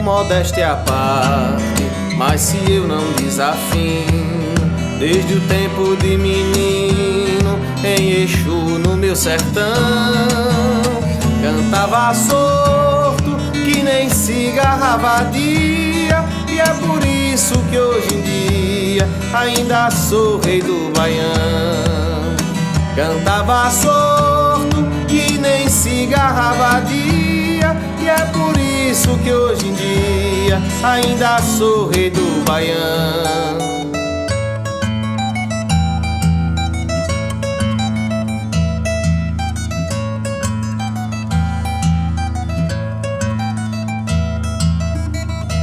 Modéstia à parte, mas se eu não desafino, desde o tempo de menino em Exu no meu sertão, cantava sorto que nem cigarra dia, e é por isso que hoje em dia ainda sou rei do Baião. Cantava sorto que nem cigarra dia, e é por isso que hoje em dia ainda sou rei do Baião.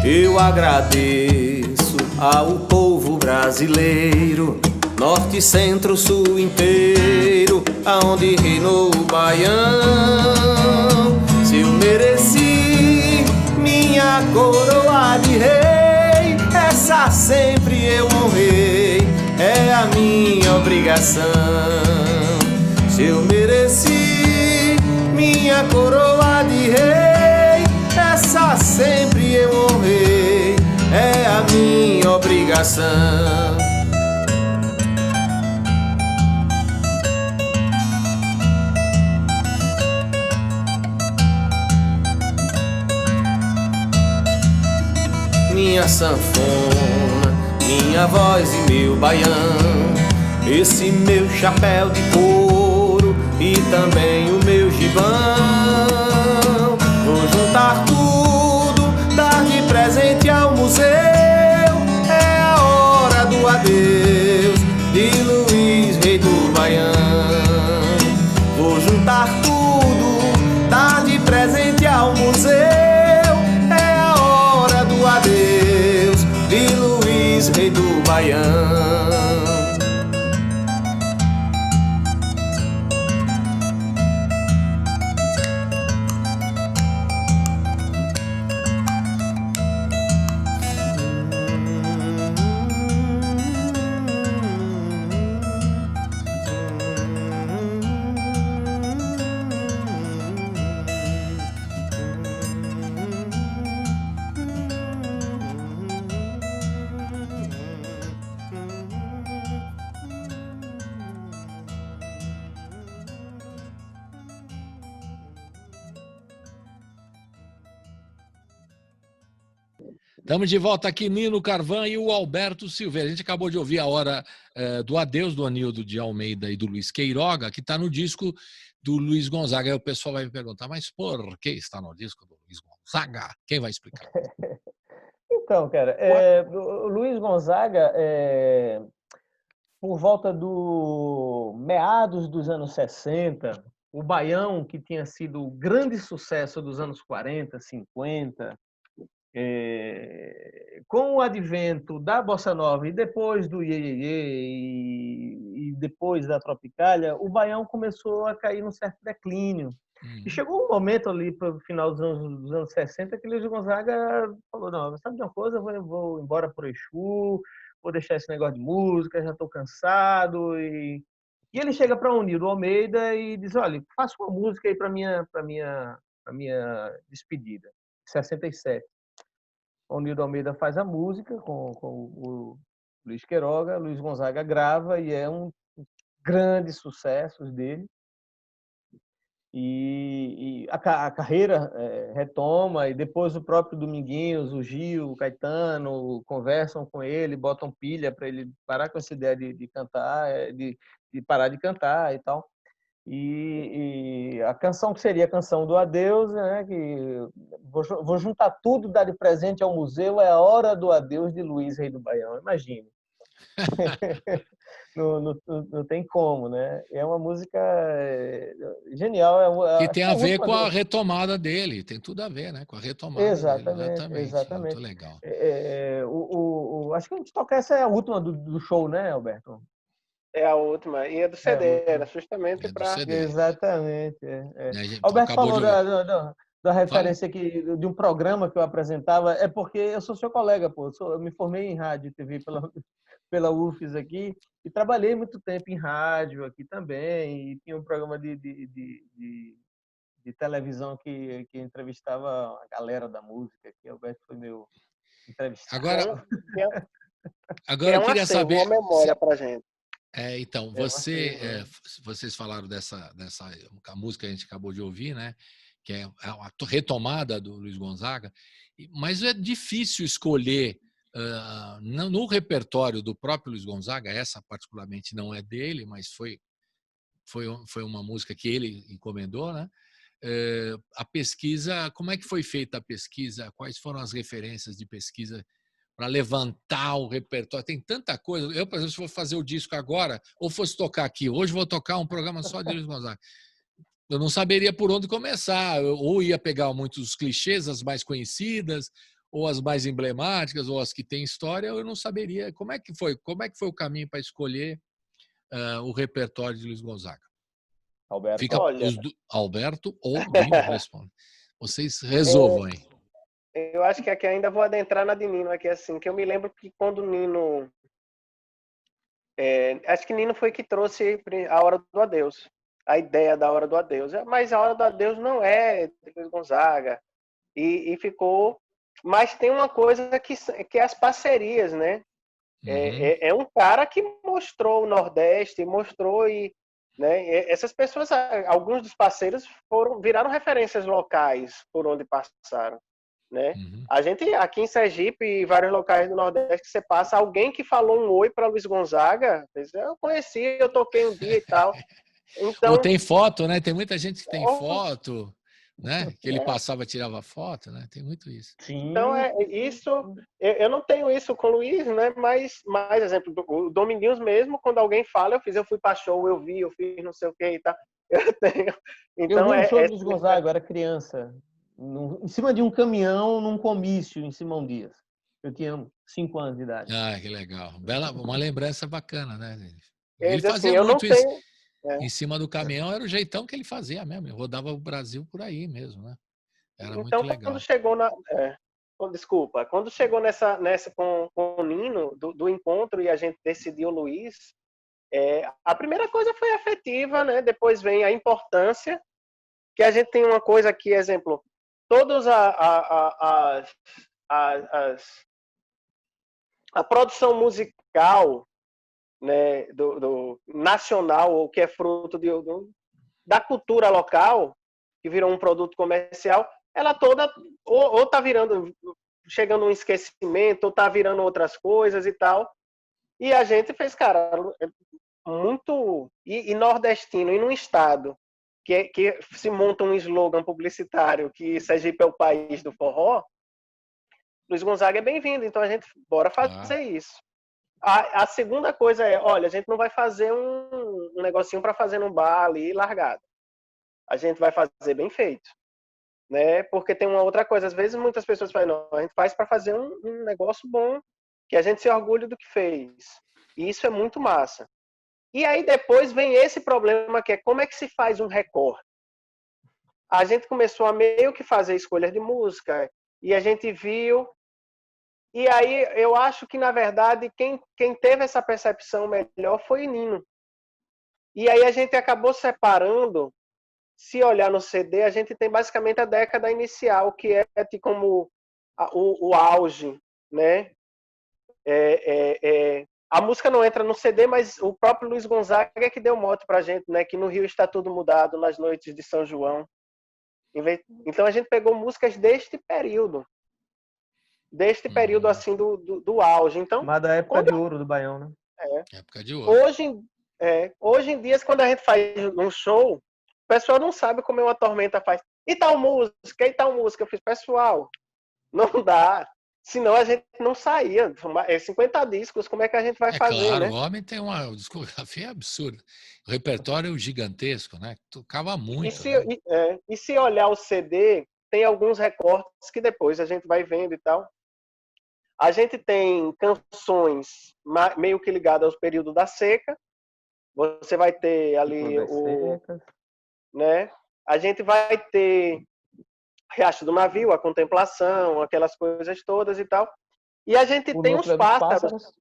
Eu agradeço ao povo brasileiro, norte, centro, sul inteiro, aonde reinou o Baião. Se eu mereci minha coroa de rei, essa sempre eu honrei, é a minha obrigação. Se eu mereci minha coroa de rei, essa sempre eu honrei, é a minha obrigação. Minha sanfona, minha voz e meu baião, esse meu chapéu de couro e também o meu gibão. Vou juntar tudo, dar de presente ao museu, é a hora do adeus de Luiz, rei do Baião. Vou juntar tudo, dar de presente ao museu, adeus de Luiz, rei do Baião. Estamos de volta aqui, Nino Carvan e o Alberto Silveira. A gente acabou de ouvir a hora do Adeus, do Anildo de Almeida e do Luiz Queiroga, que está no disco do Luiz Gonzaga. Aí o pessoal vai me perguntar, mas por que está no disco do Luiz Gonzaga? Quem vai explicar? Então, cara, o Luiz Gonzaga, por volta do meados dos anos 60, o Baião, que tinha sido o grande sucesso dos anos 40, 50, com o advento da Bossa Nova e depois do Iê, Iê, Iê e depois da Tropicália, o Baião começou a cair num certo declínio. E chegou um momento ali para o final dos anos 60 que o Luiz Gonzaga falou, não, sabe de uma coisa, eu vou embora pro Exu, vou deixar esse negócio de música, já estou cansado. E ele chega para o Nildo Almeida e diz, olha, faça uma música aí para minha despedida, 67. O Nildo Almeida faz a música com o Luiz Queiroga, Luiz Gonzaga grava e é um grande sucesso dele. E a carreira retoma, e depois o próprio Dominguinhos, o Gil, o Caetano conversam com ele, botam pilha para ele parar com essa ideia de cantar, de parar de cantar e tal. E a canção que seria a canção do adeus, né, que vou juntar tudo, dar de presente ao museu, é a hora do adeus de Luiz, rei do Baião. Imagine. Não tem como, né? É uma música genial. Que tem a ver com a retomada dele, tem tudo a ver, né? Com a retomada dele. Exatamente. Muito legal. Acho que a gente toca, essa é a última do show, né, Alberto? É a última. E é do CD, era justamente para... Exatamente. Alberto falou da referência aqui, de um programa que eu apresentava, é porque eu sou seu colega, pô. Eu me formei em rádio e TV pela UFES aqui, e trabalhei muito tempo em rádio aqui também, e tinha um programa de televisão que entrevistava a galera da música, que Alberto foi meu entrevistado. Agora eu queria saber... uma memória pra gente. Então, vocês falaram dessa a música que a gente acabou de ouvir, né? Que é a retomada do Luiz Gonzaga, mas é difícil escolher no repertório do próprio Luiz Gonzaga, essa particularmente não é dele, mas foi uma música que ele encomendou, né? A pesquisa, como é que foi feita a pesquisa? Quais foram as referências de pesquisa para levantar o repertório? Tem tanta coisa. Eu, por exemplo, se for fazer o disco agora, ou fosse tocar aqui, hoje vou tocar um programa só de Luiz Gonzaga, eu não saberia por onde começar. Ou ia pegar muitos clichês, as mais conhecidas, ou as mais emblemáticas, ou as que têm história, eu não saberia. Como é que foi o caminho para escolher o repertório de Luiz Gonzaga? Alberto, Alberto ou Nino responde. Vocês resolvam aí. Eu acho que aqui ainda vou adentrar na de Nino aqui, assim, que eu me lembro que quando o Nino Acho que Nino foi que trouxe a Hora do Adeus, a ideia da Hora do Adeus. Mas a Hora do Adeus não é de Luiz Gonzaga. E ficou... Mas tem uma coisa que é as parcerias, né? É um cara que mostrou o Nordeste, mostrou né? Essas pessoas, alguns dos parceiros viraram referências locais por onde passaram, né? A gente aqui em Sergipe e vários locais do Nordeste que você passa, alguém que falou um oi para Luiz Gonzaga, eu conheci, eu toquei um dia e tal. Então, ou tem foto, né? Tem muita gente que tem foto, né? Que ele passava, tirava foto, né? Tem muito isso. Sim. Então, isso, eu não tenho isso com o Luiz, né? Mas, exemplo, o Dominguinhos mesmo, quando alguém fala, eu fui para show, eu fiz não sei o que e tal. Eu tenho. Então, eu vi um show do Luiz Gonzaga, eu era criança, em cima de um caminhão, num comício em Simão Dias. Eu tinha 5 anos de idade. Ah, que legal. Uma lembrança bacana, né? Ele fazia assim, muito isso. Em cima do caminhão era o jeitão que ele fazia mesmo. Ele rodava o Brasil por aí mesmo, né? Era muito legal. Quando chegou desculpa, quando chegou nessa com o Nino, do encontro, e a gente decidiu o Luiz, a primeira coisa foi afetiva, né? Depois vem a importância, que a gente tem uma coisa aqui, exemplo, todos a produção musical, né, do nacional, ou que é fruto da cultura local, que virou um produto comercial, ela toda ou está chegando um esquecimento, ou está virando outras coisas e tal. E a gente fez, cara, muito... E nordestino, e num estado que se monta um slogan publicitário que Sergipe é o país do forró, Luiz Gonzaga é bem-vindo, então a gente bora fazer isso. A segunda coisa olha, a gente não vai fazer um negocinho para fazer num bar ali largado. A gente vai fazer bem feito, né? Porque tem uma outra coisa, às vezes muitas pessoas falam, não, a gente faz para fazer um negócio bom, que a gente se orgulhe do que fez. E isso é muito massa. E aí depois vem esse problema que é como é que se faz um recorte. A gente começou a meio que fazer escolhas de música e a gente viu. E aí eu acho que, na verdade, quem teve essa percepção melhor foi Nino. E aí a gente acabou separando. Se olhar no CD, a gente tem basicamente a década inicial, que é como o auge, né? A música não entra no CD, mas o próprio Luiz Gonzaga é que deu mote pra gente, né? Que no Rio está tudo mudado, nas noites de São João. Então a gente pegou músicas deste período. Assim do auge. Então, mas da época de ouro do Baião, né? Época de ouro. Hoje em dia, quando a gente faz um show, o pessoal não sabe como uma Tormenta faz. E tal música, Eu fiz, pessoal, não dá. Senão a gente não saía. 50 discos, como é que a gente vai fazer, claro, né? O homem tem uma discografia absurda. O repertório gigantesco, né? Tocava muito. E se olhar o CD, tem alguns recortes que depois a gente vai vendo e tal. A gente tem canções meio que ligadas ao período da seca. Você vai ter ali né? A gente vai ter Riacho do Navio, a Contemplação, aquelas coisas todas e tal. E a gente tem os pássaros,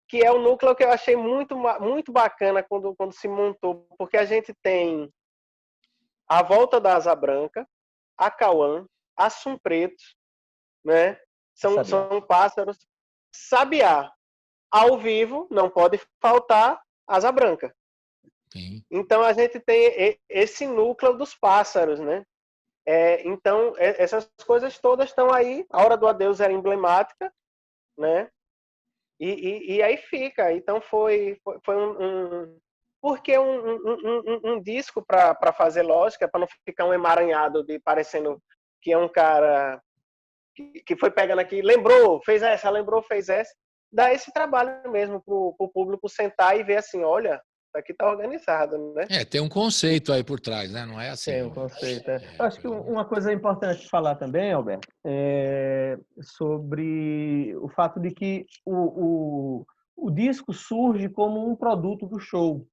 que é o núcleo que eu achei muito, muito bacana quando se montou, porque a gente tem A Volta da Asa Branca, a Cauã, Assum Preto, né? São pássaros. Sabiá, ao vivo, não pode faltar Asa Branca. Sim. Então a gente tem esse núcleo dos pássaros, né? Então essas coisas todas estão aí. A Hora do Adeus era emblemática, né? E aí fica. Então foi porque um disco para fazer lógica, para não ficar um emaranhado de parecendo que é um cara que foi pegando aqui, lembrou, fez essa, dá esse trabalho mesmo para o público sentar e ver assim, olha, aqui está organizado, né? Tem um conceito aí por trás, né? Não é assim. Tem um conceito. Acho que uma coisa importante falar também, Alberto, é sobre o fato de que o disco surge como um produto do show.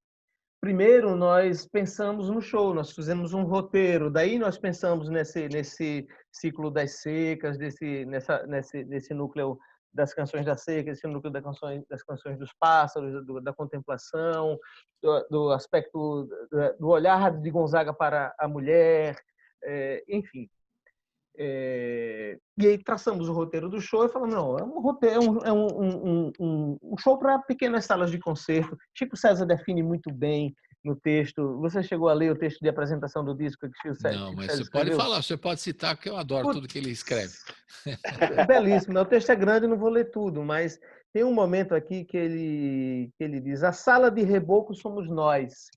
Primeiro, nós pensamos no show, nós fizemos um roteiro, daí nós pensamos nesse ciclo das secas, nesse núcleo das canções da seca, esse núcleo das canções dos pássaros, da contemplação, do aspecto do olhar de Gonzaga para a mulher, enfim. E aí traçamos o roteiro do show e falamos, não, é um roteiro, um show para pequenas salas de concerto. Chico César define muito bem no texto. Você chegou a ler o texto de apresentação do disco que Chico César Não, mas César você pode escreveu? falar, você pode citar, porque eu adoro tudo que ele escreve. Belíssimo. O texto é grande, não vou ler tudo, mas tem um momento aqui que ele diz: a sala de reboco somos nós.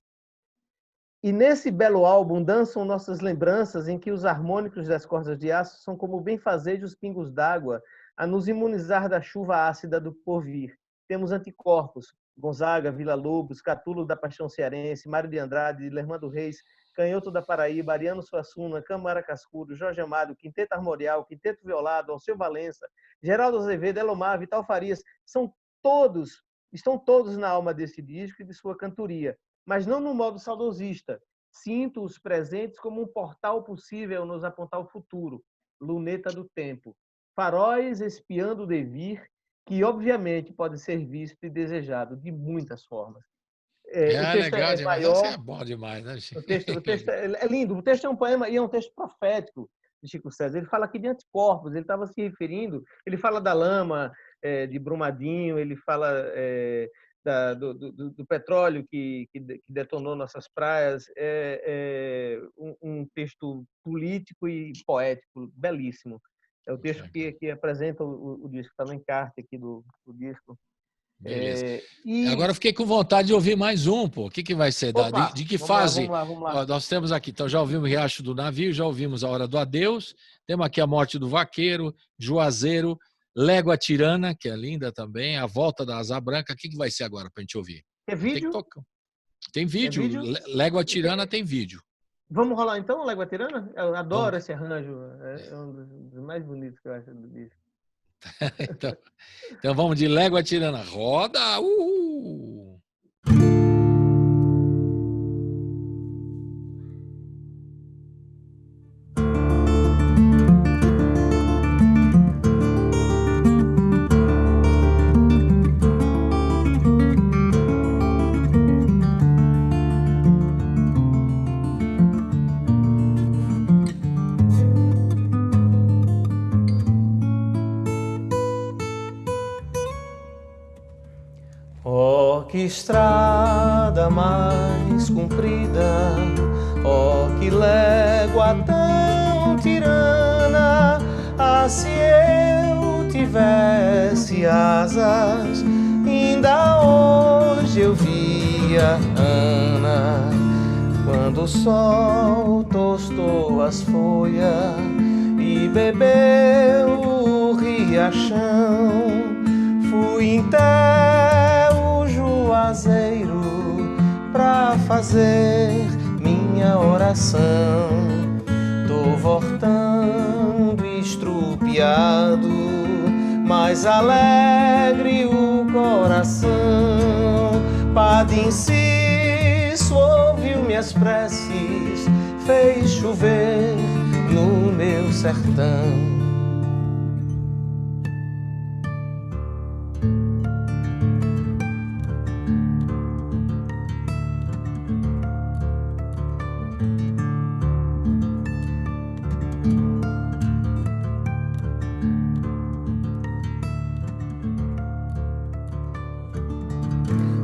E nesse belo álbum dançam nossas lembranças em que os harmônicos das cordas de aço são como benfazejos pingos d'água a nos imunizar da chuva ácida do porvir. Temos anticorpos, Gonzaga, Villa-Lobos, Catulo da Paixão Cearense, Mário de Andrade, Lermando Reis, Canhoto da Paraíba, Ariano Suassuna, Câmara Cascudo, Jorge Amado, Quinteto Armorial, Quinteto Violado, Alceu Valença, Geraldo Azevedo, Elomar, Vital Farias, estão todos na alma desse disco e de sua cantoria, mas não no modo saudosista. Sinto-os presentes como um portal possível nos apontar o futuro, luneta do tempo, faróis espiando o devir, que obviamente pode ser visto e desejado de muitas formas. O texto legal é demais. maior, Você é bom demais, né, Chico? o texto é lindo. O texto é um poema e é um texto profético de Chico César. Ele fala aqui de anticorpos, ele estava se referindo, ele fala da lama de Brumadinho, ele fala do petróleo que detonou nossas praias. É um texto político e poético, belíssimo. É o texto que apresenta o disco, está no encarte aqui do disco. Beleza. Agora eu fiquei com vontade de ouvir mais um, pô. O que vai ser? Opa, de que fase? Vamos lá. Nós temos aqui, então já ouvimos Riacho do Navio, já ouvimos A Hora do Adeus, temos aqui A Morte do Vaqueiro, Juazeiro, Légua Tirana, que é linda também, A Volta da Asa Branca. O que vai ser agora pra gente ouvir? É vídeo? Tem vídeo. É vídeo? Légua Tirana tem vídeo. Vamos rolar então, Légua Tirana? Eu adoro esse arranjo. É um dos mais bonitos que eu acho do disco. Então vamos de Légua Tirana. Roda! Que estrada mais comprida, oh que légua tão tirana, ah se eu tivesse asas, ainda hoje eu via Ana, quando o sol tostou as folhas e bebeu o riachão, fui Juazeiro pra fazer minha oração. Tô voltando estrupiado, mais alegre o coração. Padre Inciso ouviu minhas preces, fez chover no meu sertão.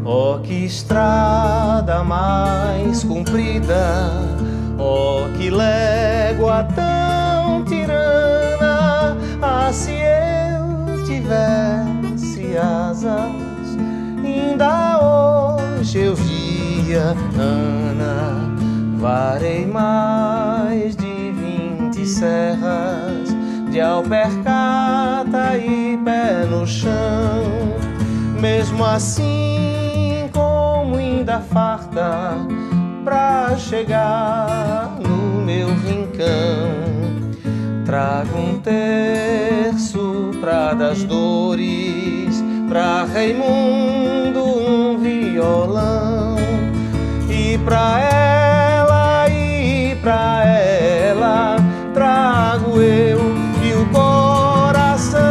Oh, que estrada mais comprida, oh, que légua tão tirana, ah, se eu tivesse asas, ainda hoje eu via Ana. Varei mais de 20 serras, de alpercata e pé no chão, mesmo assim ainda farta pra chegar no meu rincão. Trago um terço pra das dores, pra Raimundo um violão, e pra ela trago eu e o coração.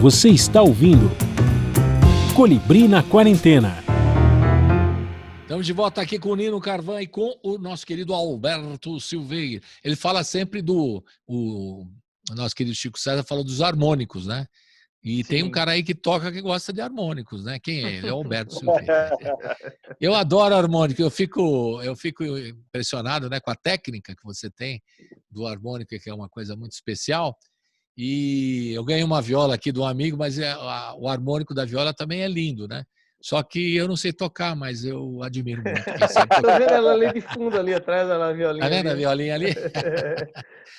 Você está ouvindo Colibri na Quarentena. Estamos de volta aqui com o Nino Carvan e com o nosso querido Alberto Silveira. Ele fala sempre o nosso querido Chico César fala dos harmônicos, né? E tem um cara aí que toca que gosta de harmônicos, né? Quem é ele? É o Alberto Silveira. Eu adoro harmônico, eu fico impressionado, né, com a técnica que você tem do harmônico, que é uma coisa muito especial. E eu ganhei uma viola aqui de um amigo, mas o harmônico da viola também é lindo, né? Só que eu não sei tocar, mas eu admiro muito quem sabe Tô tocar. vendo ela ali de fundo, ali atrás, a violinha. Tá vendo a violinha ali?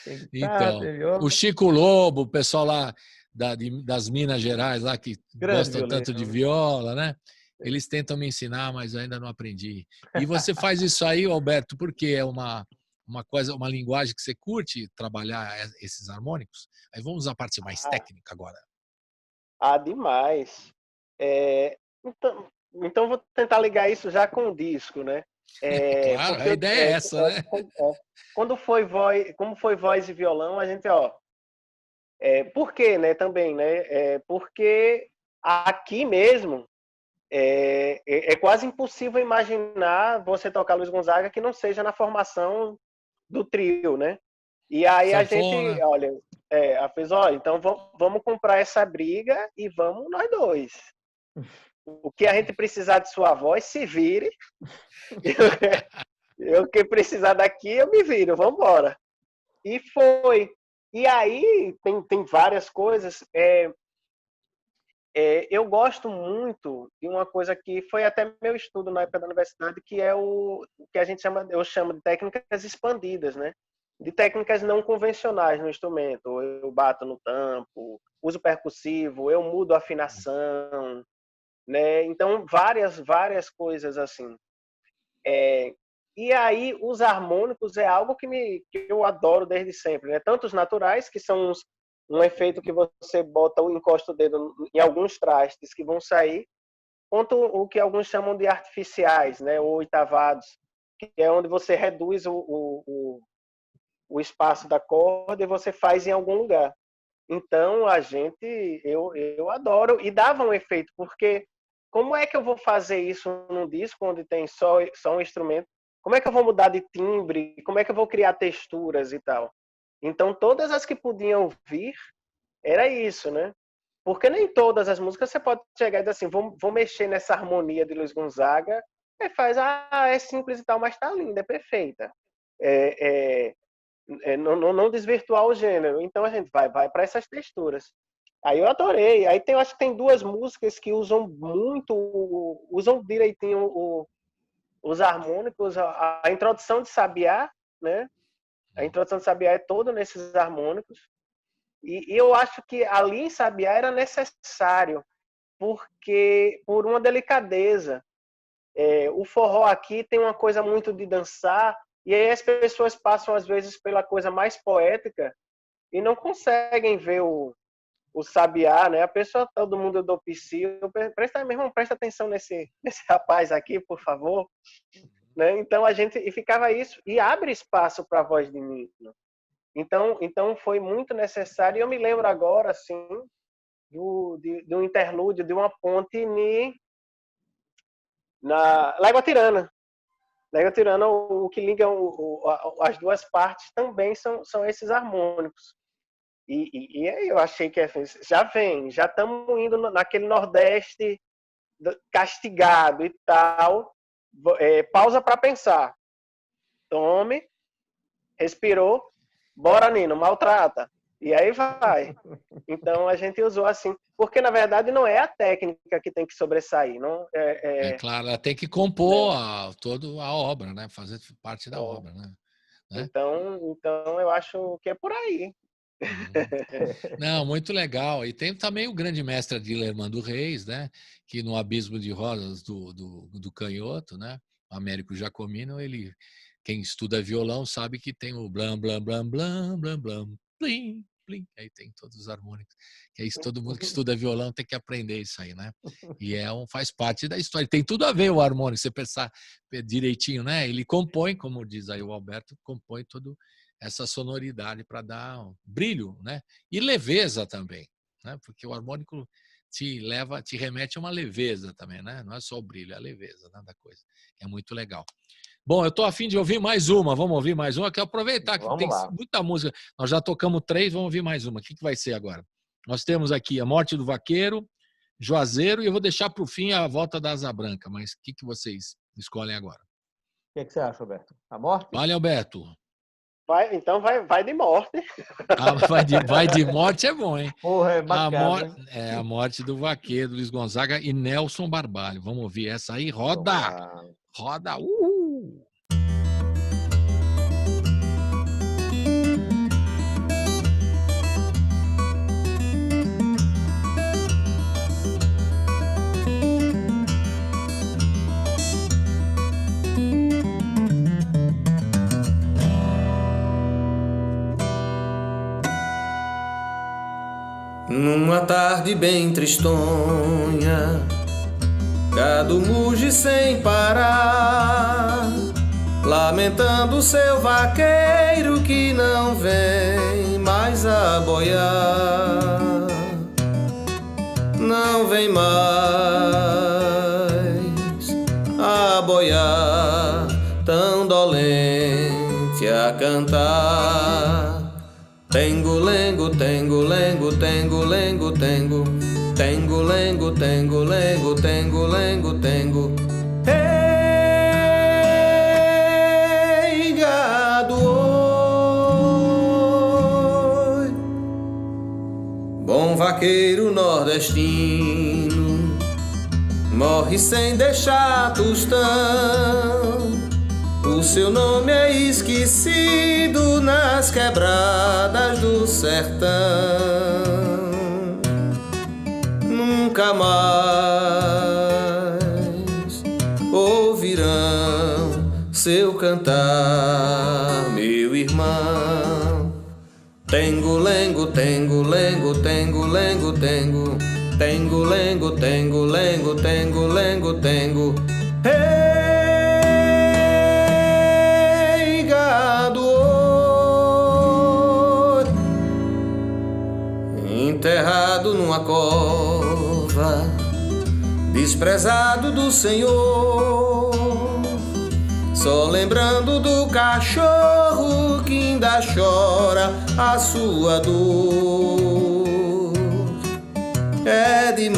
Tem guitarra, Então, tem viola. o Chico Lobo, o pessoal lá das Minas Gerais, lá que Grande gostam tanto de violino. viola, né? Eles tentam me ensinar, mas eu ainda não aprendi. E você faz isso aí, Alberto, porque é uma coisa, uma linguagem que você curte trabalhar esses harmônicos? Aí vamos à parte mais técnica agora. Demais. Então vou tentar ligar isso já com o disco, né? Claro, Porque a ideia é essa, né? Como foi voz e violão, a gente, por quê, né, também, né? Porque aqui mesmo é quase impossível imaginar você tocar Luiz Gonzaga que não seja na formação do trio, né? E aí a gente, Sanfona. olha, fez, então vamos comprar essa briga e vamos nós dois. O que a gente precisar de sua voz, se vire. Eu que precisar daqui, eu me viro, vamos embora. E foi. E aí tem várias coisas. Eu gosto muito de uma coisa que foi até meu estudo na época da universidade, que é o que eu chamo de técnicas expandidas, né? De técnicas não convencionais no instrumento. Eu bato no tampo, uso percussivo, eu mudo a afinação, né? Então várias coisas assim. E aí os harmônicos é algo que eu adoro desde sempre, né? Tanto os naturais, que são um efeito que você encosta o dedo em alguns trastes que vão sair, quanto o que alguns chamam de artificiais, né? Ou oitavados, que é onde você reduz o espaço da corda e você faz em algum lugar. Então eu adoro, e dava um efeito, porque como é que eu vou fazer isso num disco onde tem só um instrumento? Como é que eu vou mudar de timbre? Como é que eu vou criar texturas e tal? Então, todas as que podiam vir, era isso, né? Porque nem todas as músicas você pode chegar e dizer assim, vou mexer nessa harmonia de Luiz Gonzaga, e faz, é simples e tal, mas tá linda, é perfeita. Não desvirtuar o gênero. Então, a gente vai para essas texturas. Aí eu adorei. Aí eu acho que tem duas músicas que usam direitinho os harmônicos, a introdução de Sabiá, né? A introdução de Sabiá é toda nesses harmônicos. E eu acho que ali em Sabiá era necessário, porque por uma delicadeza. O forró aqui tem uma coisa muito de dançar, e aí as pessoas passam às vezes pela coisa mais poética e não conseguem ver o sabiá, né? A pessoa, todo mundo do psiu, presta atenção nesse rapaz aqui, por favor. Né? Então e ficava isso, e abre espaço para a voz de Nino. Então foi muito necessário, e eu me lembro agora, assim, de um interlúdio, de uma ponte na Légua Tirana. Légua Tirana, o que liga as duas partes também são esses harmônicos. E aí eu achei que já estamos indo naquele Nordeste castigado e tal. Pausa para pensar. Tome, respirou, bora, Nino, maltrata. E aí vai. Então a gente usou assim, porque na verdade não é a técnica que tem que sobressair. Não, Claro, ela tem que compor toda a obra, né? Fazer parte da obra, né? Então eu acho que é por aí. Não, muito legal. E tem também o grande mestre Adílio Armando Reis, né? Que no Abismo de Rosas do Canhoto, né? Américo Jacomino, quem estuda violão sabe que tem o blam, blam, blam, blam, blam, blam, plim, plim. Aí tem todos os harmônicos. Que é isso, todo mundo que estuda violão tem que aprender isso aí, né? E faz parte da história. Tem tudo a ver o harmônico, você pensar direitinho, né? Ele compõe, como diz aí o Alberto, compõe todo essa sonoridade para dar brilho, né? E leveza também. né? Porque o harmônico te remete a uma leveza também, né? Não é só o brilho, é a leveza, né, da coisa. É muito legal. Bom, eu estou a fim de ouvir mais uma. Vamos ouvir mais uma? Quero aproveitar que tem muita música. Nós já tocamos 3, vamos ouvir mais uma. O que vai ser agora? Nós temos aqui A Morte do Vaqueiro, Juazeiro, e eu vou deixar para o fim A Volta da Asa Branca. Mas o que vocês escolhem agora? O que você acha, Alberto? A Morte? Vale, Alberto. Então vai de morte. Vai de morte é bom, hein? Porra, é bacana. A Morte do Vaqueiro, Luiz Gonzaga e Nelson Barbalho. Vamos ouvir essa aí. Roda! Roda! Numa tarde bem tristonha, gado muge sem parar, lamentando seu vaqueiro que não vem mais a boiar. Não vem mais a boiar, tão dolente a cantar. Tengo, lengo, tengo, lengo, tengo, lengo, tengo. Tengo, lengo, tengo, lengo, tengo, lengo, tengo. Ei, gado, oi. Bom vaqueiro nordestino, morre sem deixar tostão. O seu nome é esquecido nas quebradas do sertão. Nunca mais ouvirão seu cantar, meu irmão. Tengo, lengo, tengo, lengo, tengo, lengo, tengo. Tengo, lengo, tengo, lengo, tengo, lengo, tengo. Ei, gado, enterrado numa cova, desprezado do Senhor, só lembrando do cachorro que ainda chora a sua dor. É demais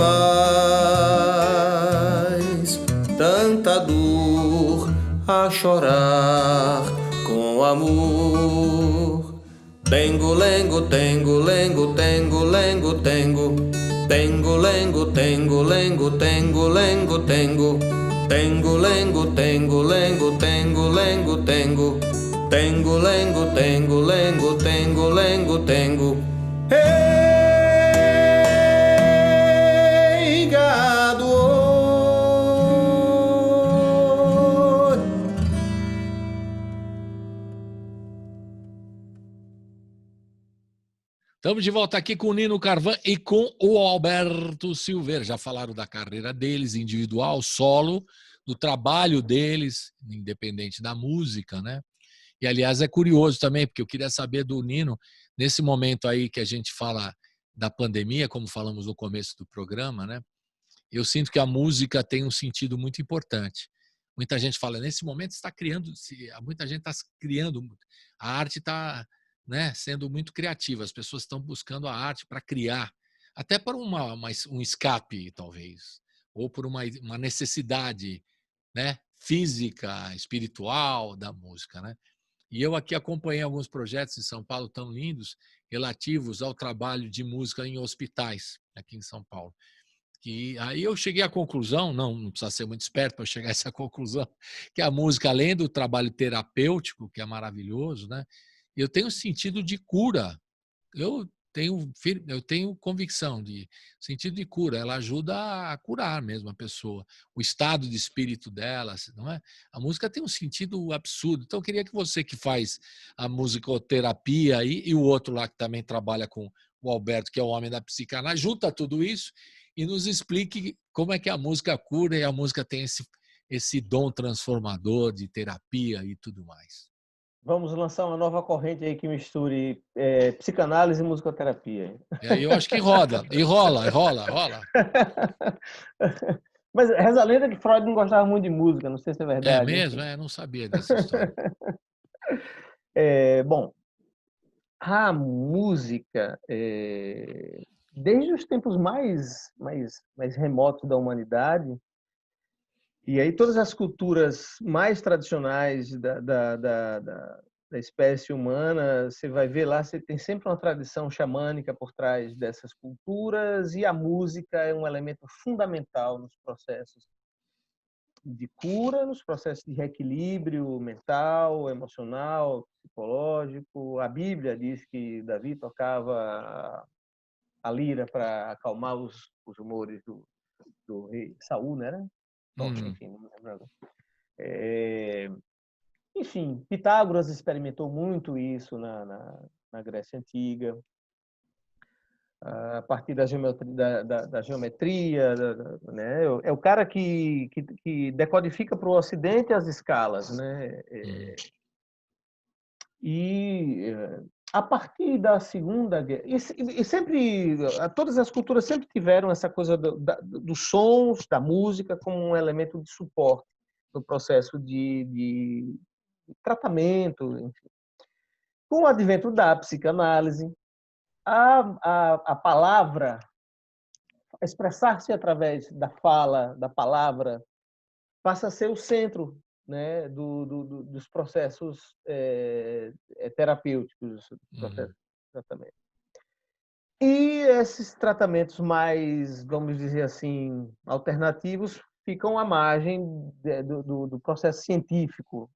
tanta dor a chorar com amor. Tengo, lengo, tengo, lengo, tengo, lengo, tengo. Tengo, lengo, tengo, lengo, tengo, lengo, tengo. Tengo, lengo, tengo, lengo, tengo, lengo, tengo. Tengo, lengo, tengo, lengo, tengo, lengo, tengo. Ei, gado. Estamos de volta aqui com o Nino Carvan e com o Alberto Silveira. Já falaram da carreira deles, individual, solo, do trabalho deles, independente da música, né? E, aliás, é curioso também, porque eu queria saber do Nino, nesse momento aí que a gente fala da pandemia, como falamos no começo do programa, né? Eu sinto que a música tem um sentido muito importante. Muita gente fala, nesse momento está criando, muita gente está criando, a arte está, né, sendo muito criativa, as pessoas estão buscando a arte para criar, até para um escape, talvez, ou por uma necessidade, né, física, espiritual da música, né? E eu aqui acompanhei alguns projetos em São Paulo tão lindos, relativos ao trabalho de música em hospitais, aqui em São Paulo. E aí eu cheguei à conclusão, não precisa ser muito esperto para chegar a essa conclusão, que a música, além do trabalho terapêutico, que é maravilhoso, né, eu tenho sentido de cura. Eu tenho convicção de sentido de cura. Ela ajuda a curar mesmo a pessoa, o estado de espírito dela, não é? A música tem um sentido absurdo. Então eu queria que você, que faz a musicoterapia e o outro lá que também trabalha com o Alberto, que é o homem da psicanálise, junta tudo isso e nos explique como é que a música cura e a música tem esse dom transformador de terapia e tudo mais. Vamos lançar uma nova corrente aí que misture psicanálise e musicoterapia. E aí eu acho que roda, e rola. Mas reza a lenda que Freud não gostava muito de música, não sei se é É verdade. mesmo? Não sabia dessa história. Bom, a música, desde os tempos mais remotos da humanidade, e aí todas as culturas mais tradicionais da espécie humana, você vai ver lá, você tem sempre uma tradição xamânica por trás dessas culturas, e a música é um elemento fundamental nos processos de cura, nos processos de reequilíbrio mental, emocional, psicológico. A Bíblia diz que Davi tocava a lira para acalmar os humores do rei Saul, né? Enfim, não lembro. Enfim, Pitágoras experimentou muito isso na Grécia Antiga, a partir da geometria, né? É o cara que decodifica para o Ocidente as escalas, né? E a partir da Segunda Guerra, e sempre, todas as culturas sempre tiveram essa coisa dos sons, da música, como um elemento de suporte no processo de tratamento. Enfim. Com o advento da psicanálise, a palavra, expressar-se através da fala, da palavra, passa a ser o centro, né, dos processos terapêuticos, do processo de tratamento. E esses tratamentos mais, vamos dizer assim, alternativos, ficam à margem do processo científico.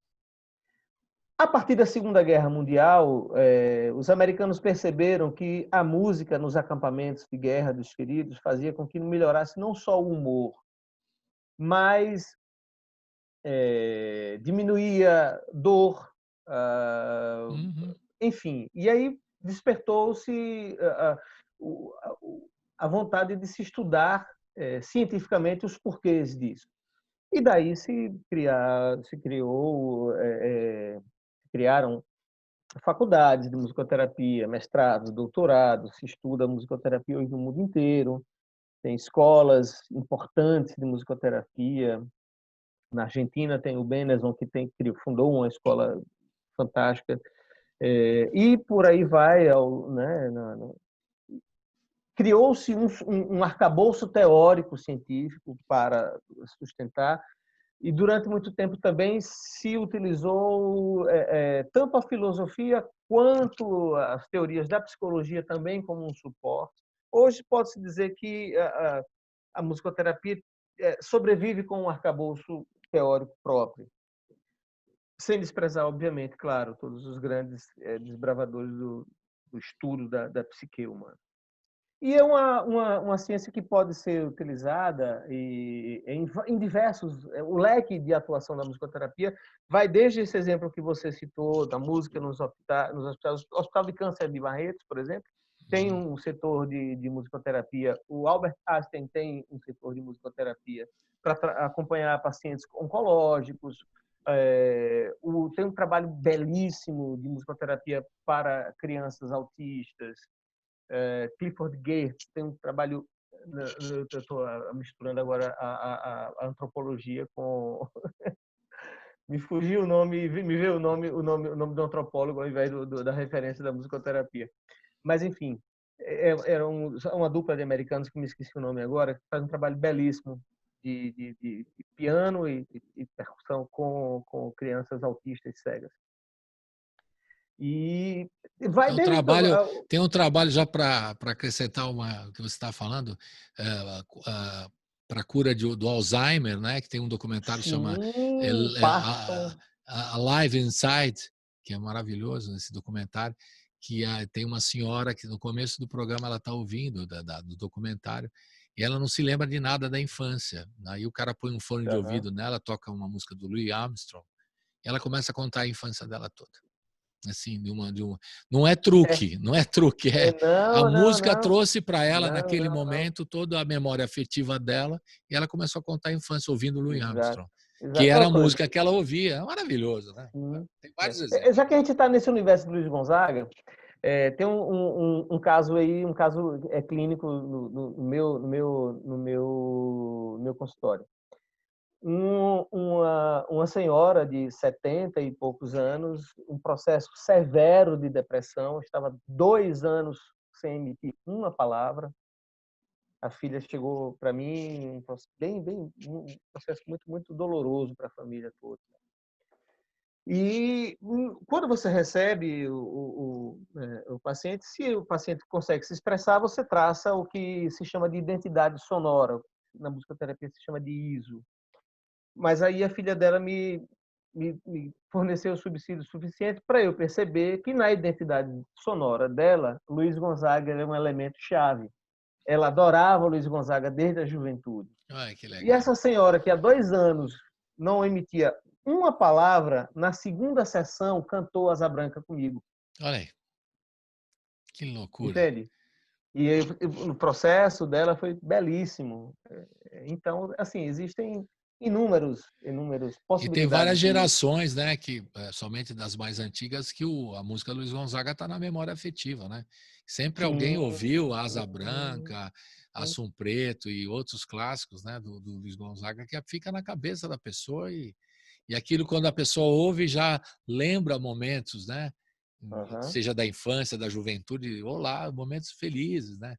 A partir da Segunda Guerra Mundial, os americanos perceberam que a música nos acampamentos de guerra dos feridos fazia com que melhorasse não só o humor, mas diminuía dor, enfim. E aí despertou-se a vontade de se estudar cientificamente os porquês disso. E daí criaram faculdades de musicoterapia, mestrados, doutorados, se estuda musicoterapia hoje no mundo inteiro, tem escolas importantes de musicoterapia. Na Argentina tem o Benezon, que fundou uma escola fantástica, e por aí vai, né, criou-se um arcabouço teórico científico para sustentar. E durante muito tempo também se utilizou tanto a filosofia quanto as teorias da psicologia também como um suporte. Hoje pode-se dizer que a musicoterapia sobrevive com um arcabouço teórico próprio, sem desprezar, obviamente, claro, todos os grandes desbravadores do estudo da psique humana. E é uma ciência que pode ser utilizada em diversos... O leque de atuação da musicoterapia vai desde esse exemplo que você citou, da música nos hospitais. O Hospital de Câncer de Barretos, por exemplo, tem um setor de musicoterapia. O Albert Einstein tem um setor de musicoterapia para acompanhar pacientes oncológicos. Tem um trabalho belíssimo de musicoterapia para crianças autistas. Clifford Geertz tem um trabalho, eu estou misturando agora a antropologia com me fugiu o nome, me veio o nome do antropólogo ao invés da referência da musicoterapia, mas enfim, era uma dupla de americanos que me esqueci o nome agora, que faz um trabalho belíssimo de piano e percussão com crianças autistas cegas. E vai tem um trabalho já para acrescentar o que você está falando, para a cura do Alzheimer, né? Que tem um documentário que chama Alive Inside, que é maravilhoso esse documentário, que tem uma senhora que no começo do programa ela está ouvindo do documentário e ela não se lembra de nada da infância. Aí o cara põe um fone de ouvido nela, toca uma música do Louis Armstrong e ela começa a contar a infância dela toda. Assim, não é truque, a música trouxe para ela naquele momento toda a memória afetiva dela e ela começou a contar a infância ouvindo Louis Armstrong. que era a música que ela ouvia. É maravilhoso, né? Tem vários exemplos. Já que a gente está nesse universo do Luiz Gonzaga, tem um caso aí, um caso clínico no meu consultório. Uma senhora de 70 e poucos anos, um processo severo de depressão, estava 2 anos sem emitir uma palavra. A filha chegou para mim, um processo muito doloroso para a família toda. E quando você recebe o paciente, se o paciente consegue se expressar, você traça o que se chama de identidade sonora. Na musicoterapia se chama de ISO. Mas aí a filha dela me forneceu o subsídio suficiente para eu perceber que na identidade sonora dela, Luiz Gonzaga era um elemento chave. Ela adorava o Luiz Gonzaga desde a juventude. Ai, que legal. E essa senhora que há 2 anos não emitia uma palavra, na segunda sessão cantou Asa Branca comigo. Olha aí. Que loucura. Entende? E o processo dela foi belíssimo. Então, assim, existem inúmeros possibilidades. E tem várias gerações, né, que somente das mais antigas, que a música Luiz Gonzaga está na memória afetiva, né? Sempre alguém ouviu Asa Branca, Assum Preto e outros clássicos, né, do Luiz Gonzaga, que fica na cabeça da pessoa e aquilo, quando a pessoa ouve, já lembra momentos, né? Seja da infância, da juventude, ou lá, momentos felizes, né?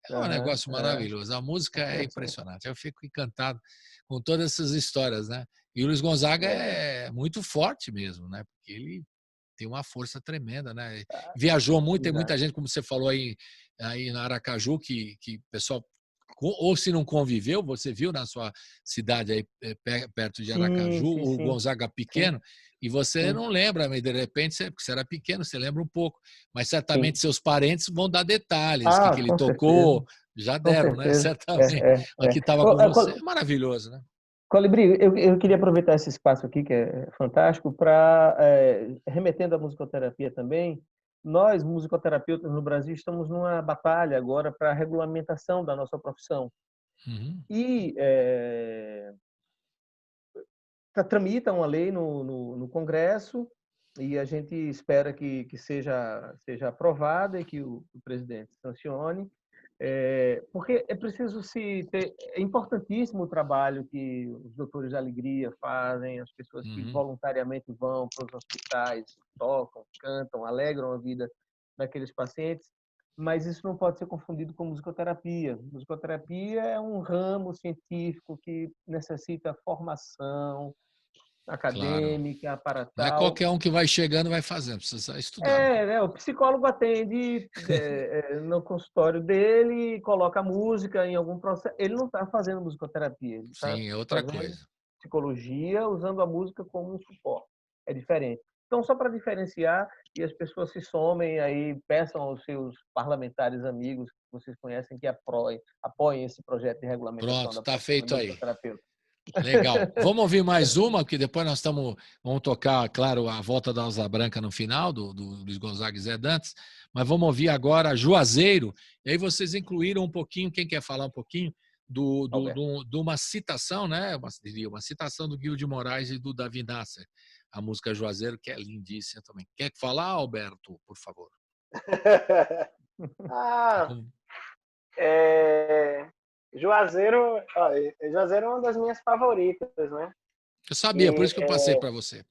É um negócio maravilhoso. A música é impressionante. Eu fico encantado com todas essas histórias, né? E o Luiz Gonzaga é muito forte mesmo, né? Porque ele tem uma força tremenda, né? Viajou muito, tem muita gente, como você falou aí na Aracaju, que o pessoal, ou se não conviveu, você viu na sua cidade aí perto de Aracaju, o Gonzaga pequeno, e você não lembra, mas de repente, porque você era pequeno, você lembra um pouco, mas certamente seus parentes vão dar detalhes, que ele tocou, certeza. Já deram, né? Certamente. Aqui estava com você, é maravilhoso, né? Colibri, eu queria aproveitar esse espaço aqui, que é fantástico, para, remetendo à musicoterapia também, nós, musicoterapeutas no Brasil, estamos numa batalha agora para a regulamentação da nossa profissão. E tramita uma lei no Congresso e a gente espera que seja aprovada e que o presidente sancione, porque é preciso é importantíssimo o trabalho que os doutores de alegria fazem, as pessoas que voluntariamente vão para os hospitais, tocam, cantam, alegram a vida daqueles pacientes, mas isso não pode ser confundido com musicoterapia. Musicoterapia é um ramo científico que necessita formação acadêmica, para tal. Não é qualquer um que vai chegando vai fazendo, precisa estudar. O psicólogo atende no consultório dele, coloca música em algum processo. Ele não está fazendo musicoterapia. Ele Sim, é outra coisa. Psicologia usando a música como um suporte. É diferente. Então, só para diferenciar, e as pessoas se somem aí, peçam aos seus parlamentares amigos que vocês conhecem que apoiem esse projeto de regulamentação. Pronto, está feito aí. Legal. Vamos ouvir mais uma, porque depois nós vamos tocar, claro, a volta da Asa Branca no final, do Luiz Gonzaga e Zé Dantas, mas vamos ouvir agora Juazeiro, e aí vocês incluíram um pouquinho, quem quer falar um pouquinho, de uma citação, né? Uma citação do Guilherme de Moraes e do Davi Nasser, a música Juazeiro, que é lindíssima também. Quer falar, Alberto, por favor? Juazeiro é uma das minhas favoritas, né? Eu sabia, por isso que eu passei para você.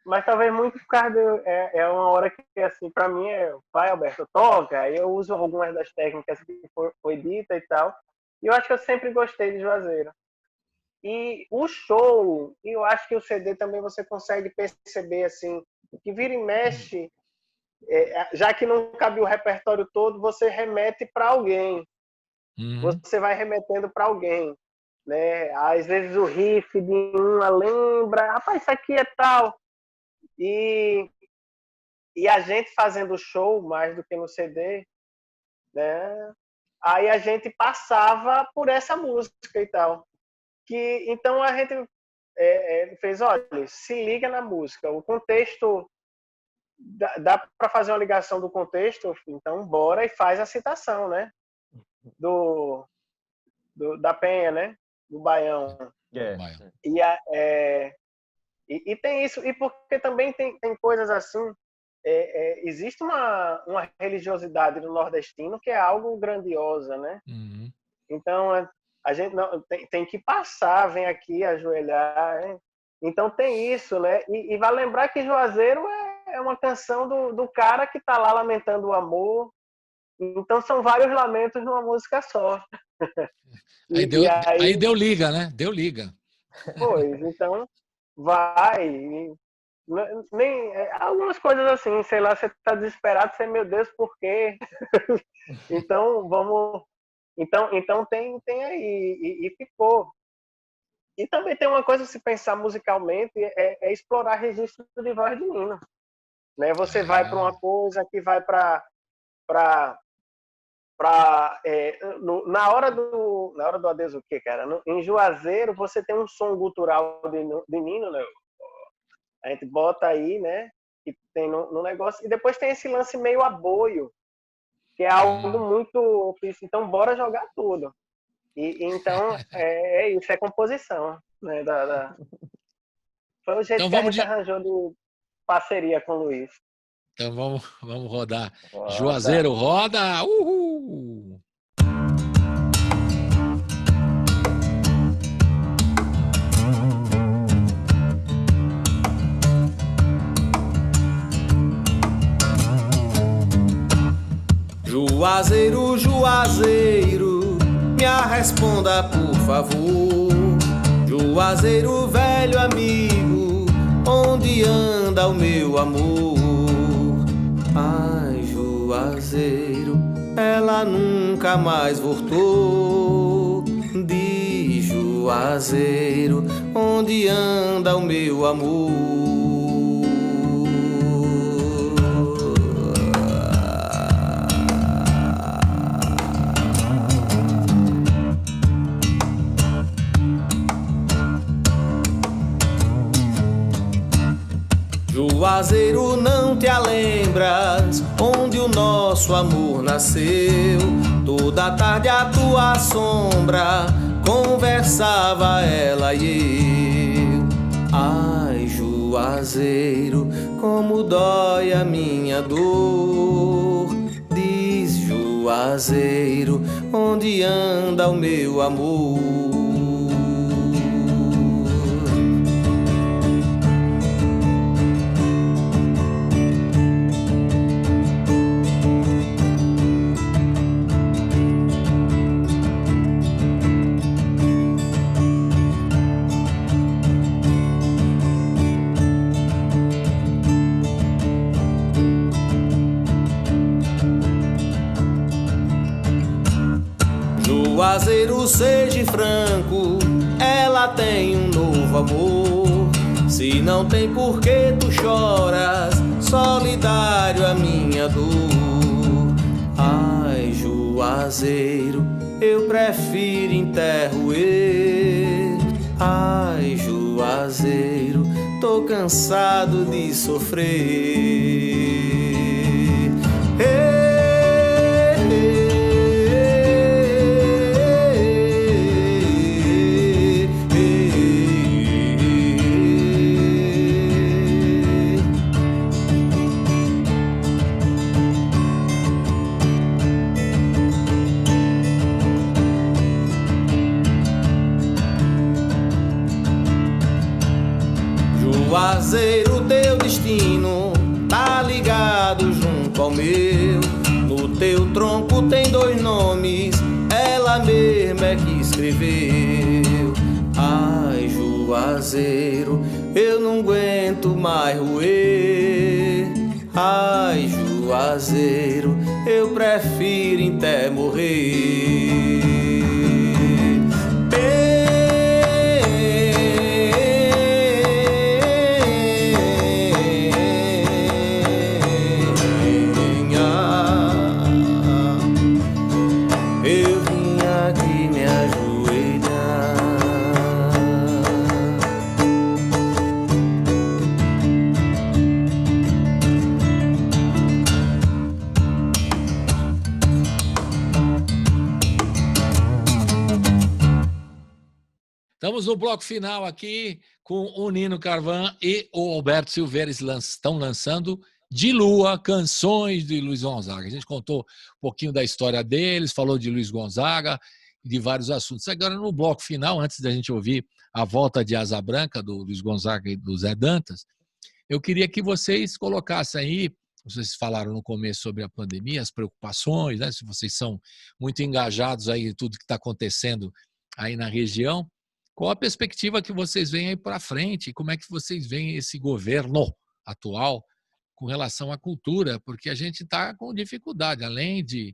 Mas talvez muito por causa é uma hora que, assim, para mim vai, Alberto, toca, aí eu uso algumas das técnicas que foi dita e tal, e eu acho que eu sempre gostei de Juazeiro. E o show, e eu acho que o CD também você consegue perceber, assim, que vira e mexe, já que não cabe o repertório todo, você remete para alguém. Você vai remetendo para alguém, né? Às vezes o riff de uma lembra, rapaz, isso aqui é tal. E a gente fazendo show mais do que no CD, né? Aí a gente passava por essa música e tal. Então a gente fez, olha, se liga na música, o contexto dá para fazer uma ligação do contexto, então bora e faz a citação, né? Da Penha, né? do Baião. Baião. E tem isso, e porque também tem coisas assim, existe uma religiosidade no nordestino que é algo grandiosa, né? Uhum. Então, a gente não, tem que passar, vem aqui ajoelhar. Então tem isso, né? E vai lembrar que Juazeiro é uma canção do cara que está lá lamentando o amor. Então são vários lamentos numa música só. Aí deu liga, né? Deu liga. Pois, então vai. Algumas coisas assim, sei lá, você está desesperado, você, meu Deus, por quê? Então vamos. Então tem aí, e ficou. E também tem uma coisa, se pensar musicalmente, é explorar registro de voz de Nino. Né? Você vai para uma coisa que vai para na hora do Adeus o quê, cara? Em Juazeiro você tem um som gutural de Nino, né? A gente bota aí, né? Que tem no negócio, e depois tem esse lance meio aboio, que é algo muito... Então bora jogar tudo. Então é isso, é composição, né? Foi o jeito então, que a gente arranjou de parceria com o Luiz. Então vamos rodar. Juazeiro roda! Uhul! Juazeiro, Juazeiro, me responda por favor. Juazeiro, velho amigo, onde anda o meu amor? Ai, Juazeiro, ela nunca mais voltou. Diz, Juazeiro, onde anda o meu amor? Juazeiro, não te lembras onde o nosso amor nasceu? Toda tarde a tua sombra conversava ela e eu. Ai, Juazeiro, como dói a minha dor. Diz, Juazeiro, onde anda o meu amor? Juazeiro, seja franco, ela tem um novo amor. Se não tem por que tu choras, solidário a minha dor. Ai, Juazeiro, eu prefiro enterro eu. Ai, Juazeiro, tô cansado de sofrer. Juazeiro, teu destino tá ligado junto ao meu. No teu tronco tem dois nomes, ela mesma é que escreveu. Ai, Juazeiro, eu não aguento mais roer. Ai, Juazeiro, eu prefiro até morrer. Vamos no bloco final aqui com o Nino Carvan e o Alberto Silveira estão lançando De Lua, canções de Luiz Gonzaga. A gente contou um pouquinho da história deles, falou de Luiz Gonzaga e de vários assuntos. Agora, no bloco final, antes da gente ouvir a volta de Asa Branca, do Luiz Gonzaga e do Zé Dantas, eu queria que vocês colocassem aí, vocês falaram no começo sobre a pandemia, as preocupações, né? Se vocês são muito engajados aí em tudo que está acontecendo aí na região, qual a perspectiva que vocês veem aí para frente? Como é que vocês veem esse governo atual com relação à cultura? Porque a gente está com dificuldade, além de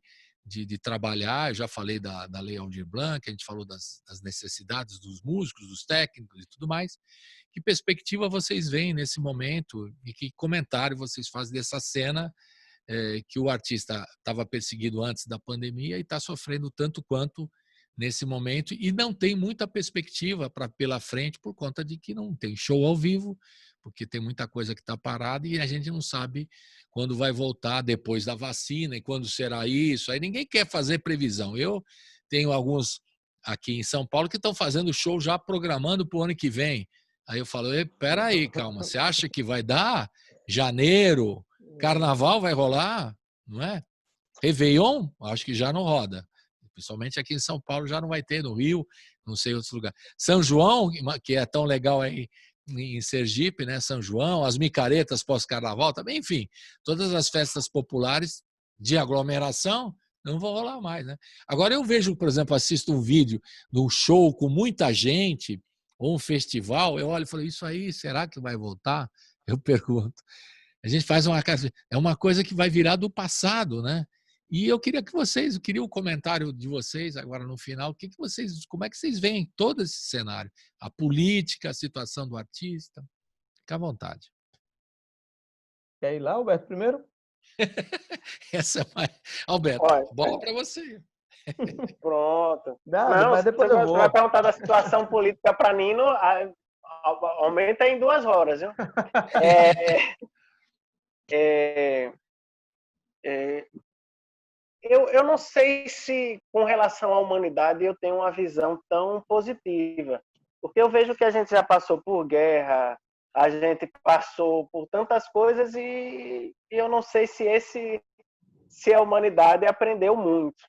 trabalhar, eu já falei da Lei Aldir Blanc, a gente falou das necessidades dos músicos, dos técnicos e tudo mais. Que perspectiva vocês veem nesse momento e que comentário vocês fazem dessa cena que o artista estava perseguido antes da pandemia e está sofrendo tanto quanto nesse momento e não tem muita perspectiva pela frente por conta de que não tem show ao vivo, porque tem muita coisa que está parada e a gente não sabe quando vai voltar depois da vacina e quando será isso. Aí ninguém quer fazer previsão. Eu tenho alguns aqui em São Paulo que estão fazendo show já programando para o ano que vem. Aí eu falo, espera aí, calma, você acha que vai dar? Janeiro, carnaval vai rolar? Não é? Réveillon, acho que já não roda. Principalmente aqui em São Paulo já não vai ter, no Rio, não sei outros lugares. São João, que é tão legal aí em Sergipe, né? São João, as micaretas pós-carnaval também, enfim, todas as festas populares de aglomeração não vão rolar mais, né? Agora eu vejo, por exemplo, assisto um vídeo de um show com muita gente, ou um festival, eu olho e falo, isso aí, será que vai voltar? Eu pergunto. A gente faz é uma coisa que vai virar do passado, né? E eu queria o comentário de vocês agora no final, como é que vocês veem todo esse cenário? A política, a situação do artista? Fica à vontade. Quer ir lá, Alberto, primeiro? Essa é mais... Alberto, Olha, bola para você. Pronto. Não, mas depois eu vou. Você vai perguntar da situação política para Nino, aumenta em 2 horas, viu? Eu não sei se, com relação à humanidade, eu tenho uma visão tão positiva. Porque eu vejo que a gente já passou por guerra, a gente passou por tantas coisas e eu não sei se a humanidade aprendeu muito.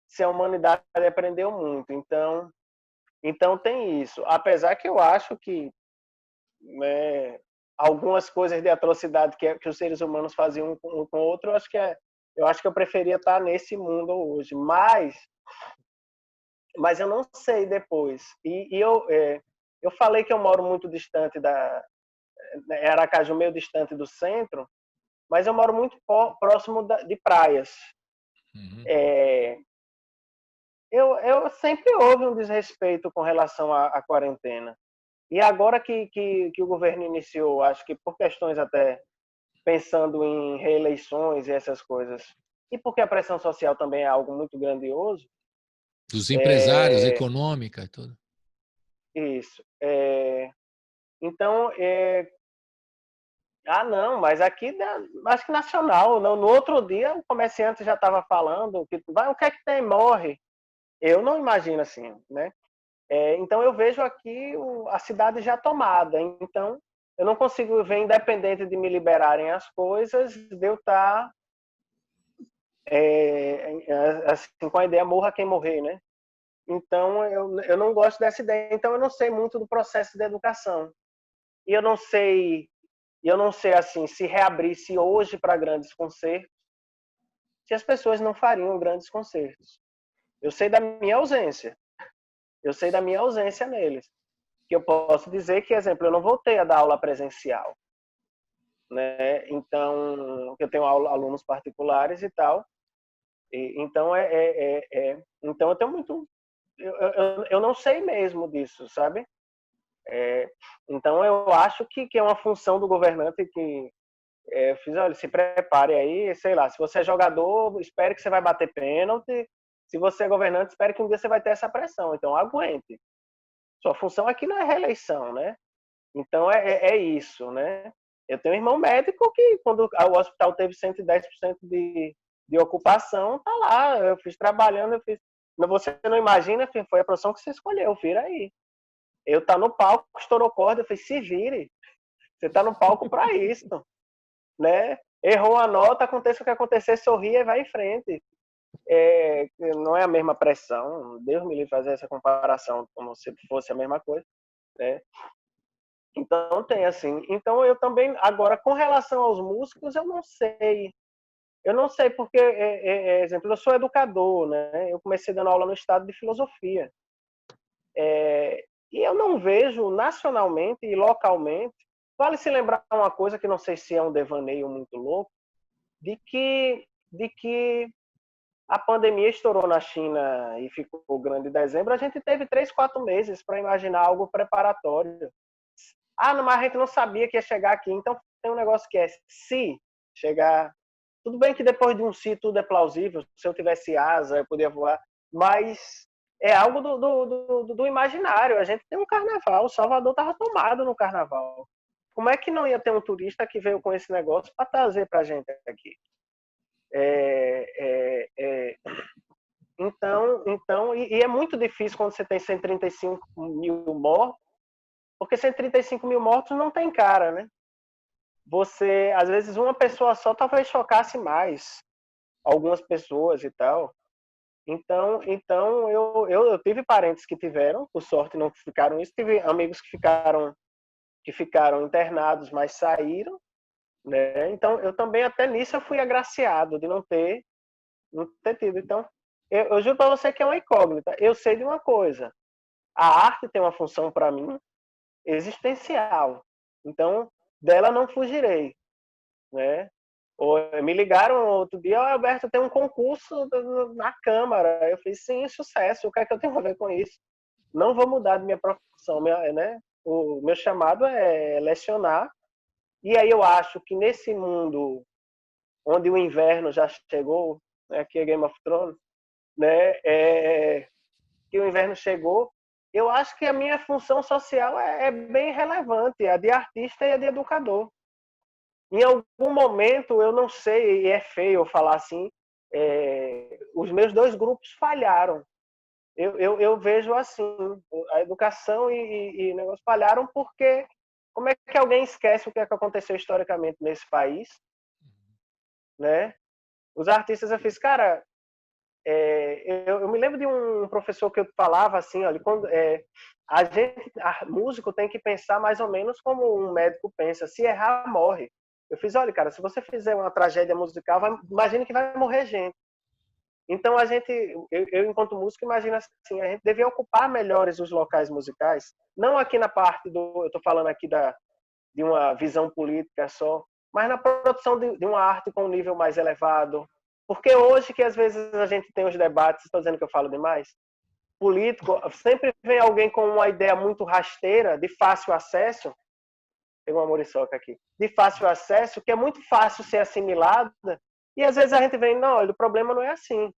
Se a humanidade aprendeu muito. Então tem isso. Apesar que eu acho que algumas coisas de atrocidade que os seres humanos faziam um com o outro, eu acho que eu preferia estar nesse mundo hoje. Mas eu não sei depois. Eu falei que eu moro muito distante Aracaju, meio distante do centro, mas eu moro muito próximo de praias. Uhum. Eu sempre houve um desrespeito com relação à quarentena. E agora que o governo iniciou, acho que por questões até pensando em reeleições e essas coisas, e porque a pressão social também é algo muito grandioso. Dos empresários, econômica e tudo. Isso. Então, não, mas aqui, acho que nacional. No outro dia, o comerciante já estava falando que o que é que tem? Morre. Eu não imagino assim, né? Então, eu vejo aqui a cidade já tomada. Então, eu não consigo ver, independente de me liberarem as coisas, de eu estar assim, com a ideia morra quem morrer, né? Então, eu não gosto dessa ideia. Então, eu não sei muito do processo de educação. E eu não sei assim, se reabrisse hoje para grandes concertos, se as pessoas não fariam grandes concertos. Eu sei da minha ausência. Neles. Que eu posso dizer que, exemplo, eu não voltei a dar aula presencial, né? Então, eu tenho alunos particulares e tal. Então, então eu tenho muito... Eu não sei mesmo disso, sabe? Então, eu acho que é uma função do governante que... eu fiz, olha, se prepare aí, sei lá, se você é jogador, espere que você vai bater pênalti. Se você é governante, espere que um dia você vai ter essa pressão. Então, aguente. Sua função aqui não é reeleição, né? Então, é isso, né? Eu tenho um irmão médico que, quando o hospital teve 110% de ocupação, tá lá. Eu fiz trabalhando, Mas você não imagina, foi a profissão que você escolheu, vira aí. Eu tá no palco, estourou corda, eu falei, se vire, você tá no palco para isso, né? Errou a nota, aconteça o que acontecer, sorria e vai em frente. Não é a mesma pressão, Deus me livre fazer essa comparação como se fosse a mesma coisa, né? Então tem assim. Então eu também, agora com relação aos músicos, eu não sei. Eu não sei porque, exemplo, eu sou educador, né? Eu comecei dando aula no estado de filosofia. E eu não vejo nacionalmente e localmente, vale se lembrar uma coisa que não sei se é um devaneio muito louco, de que a pandemia estourou na China e ficou grande em dezembro, a gente teve 3, 4 meses para imaginar algo preparatório. Mas a gente não sabia que ia chegar aqui, então tem um negócio que é se chegar. Tudo bem que depois de um si tudo é plausível, se eu tivesse asa eu podia voar, mas é algo do imaginário. A gente tem um carnaval, Salvador estava tomado no carnaval. Como é que não ia ter um turista que veio com esse negócio para trazer para a gente aqui? Então, é muito difícil quando você tem 135 mil mortos, porque 135 mil mortos não tem cara, né? Você, às vezes, uma pessoa só talvez chocasse mais algumas pessoas e tal. Então eu tive parentes que tiveram, por sorte não ficaram isso, tive amigos que ficaram internados, mas saíram, né? Então eu também até nisso eu fui agraciado de não ter tido. Então eu juro para você que é uma incógnita. Eu sei de uma coisa: a arte tem uma função para mim existencial. Então dela não fugirei, né? Me ligaram outro dia, Alberto, tem um concurso na Câmara. Eu falei, sim, sucesso, o que é que eu tenho a ver com isso? Não vou mudar de minha profissão, né? O meu chamado é lecionar. E aí eu acho que nesse mundo onde o inverno já chegou, né, que é Game of Thrones, né, que o inverno chegou, eu acho que a minha função social é bem relevante, a de artista e a de educador. Em algum momento, eu não sei, e é feio eu falar assim, os meus 2 grupos falharam. Eu vejo assim, a educação e o negócio falharam porque como é que alguém esquece o que é que aconteceu historicamente nesse país, né? Os artistas, eu fiz, cara, eu me lembro de um professor que eu falava assim, olha, quando músico tem que pensar mais ou menos como um médico pensa, se errar, morre. Eu fiz, olha, cara, se você fizer uma tragédia musical, imagine que vai morrer gente. Então eu enquanto músico, imagino assim, a gente devia ocupar melhores os locais musicais, não aqui na parte eu estou falando aqui de uma visão política só, mas na produção de uma arte com um nível mais elevado. Porque hoje que às vezes a gente tem os debates, estou dizendo que eu falo demais, político, sempre vem alguém com uma ideia muito rasteira, de fácil acesso, tem uma muriçoca aqui, de fácil acesso, que é muito fácil ser assimilada, e às vezes a gente vem, não, o problema não é assim.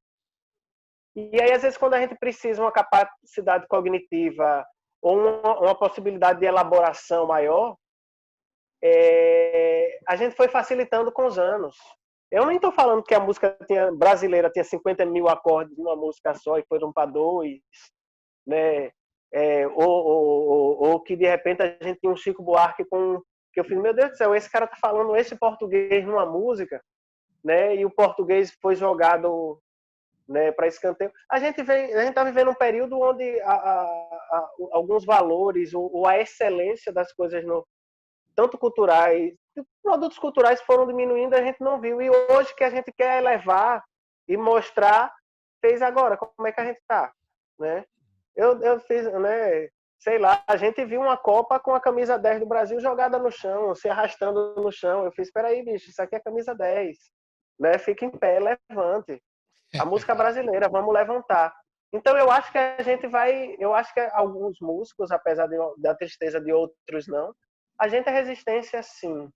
E aí, às vezes, quando a gente precisa de uma capacidade cognitiva ou uma possibilidade de elaboração maior, a gente foi facilitando com os anos. Eu nem estou falando que a música brasileira tinha 50 mil acordes numa música só e foram para 2, né? Ou que de repente a gente tinha um Chico Buarque que eu fiz, meu Deus do céu, esse cara tá falando esse português numa música, né? E o português foi jogado, né, para escanteio. A gente está vivendo um período onde alguns valores ou a excelência das coisas tanto culturais, produtos culturais foram diminuindo, a gente não viu. E hoje que a gente quer elevar e mostrar, fez agora, como é que a gente está, né? Eu fiz, né, sei lá, a gente viu uma Copa com a camisa 10 do Brasil jogada no chão, se arrastando no chão. Eu fiz, espera aí, bicho, isso aqui é camisa 10, né? Fica em pé, levante. A música brasileira, vamos levantar. Então eu acho que a gente eu acho que alguns músicos, apesar da tristeza de outros não, a gente é resistência sim.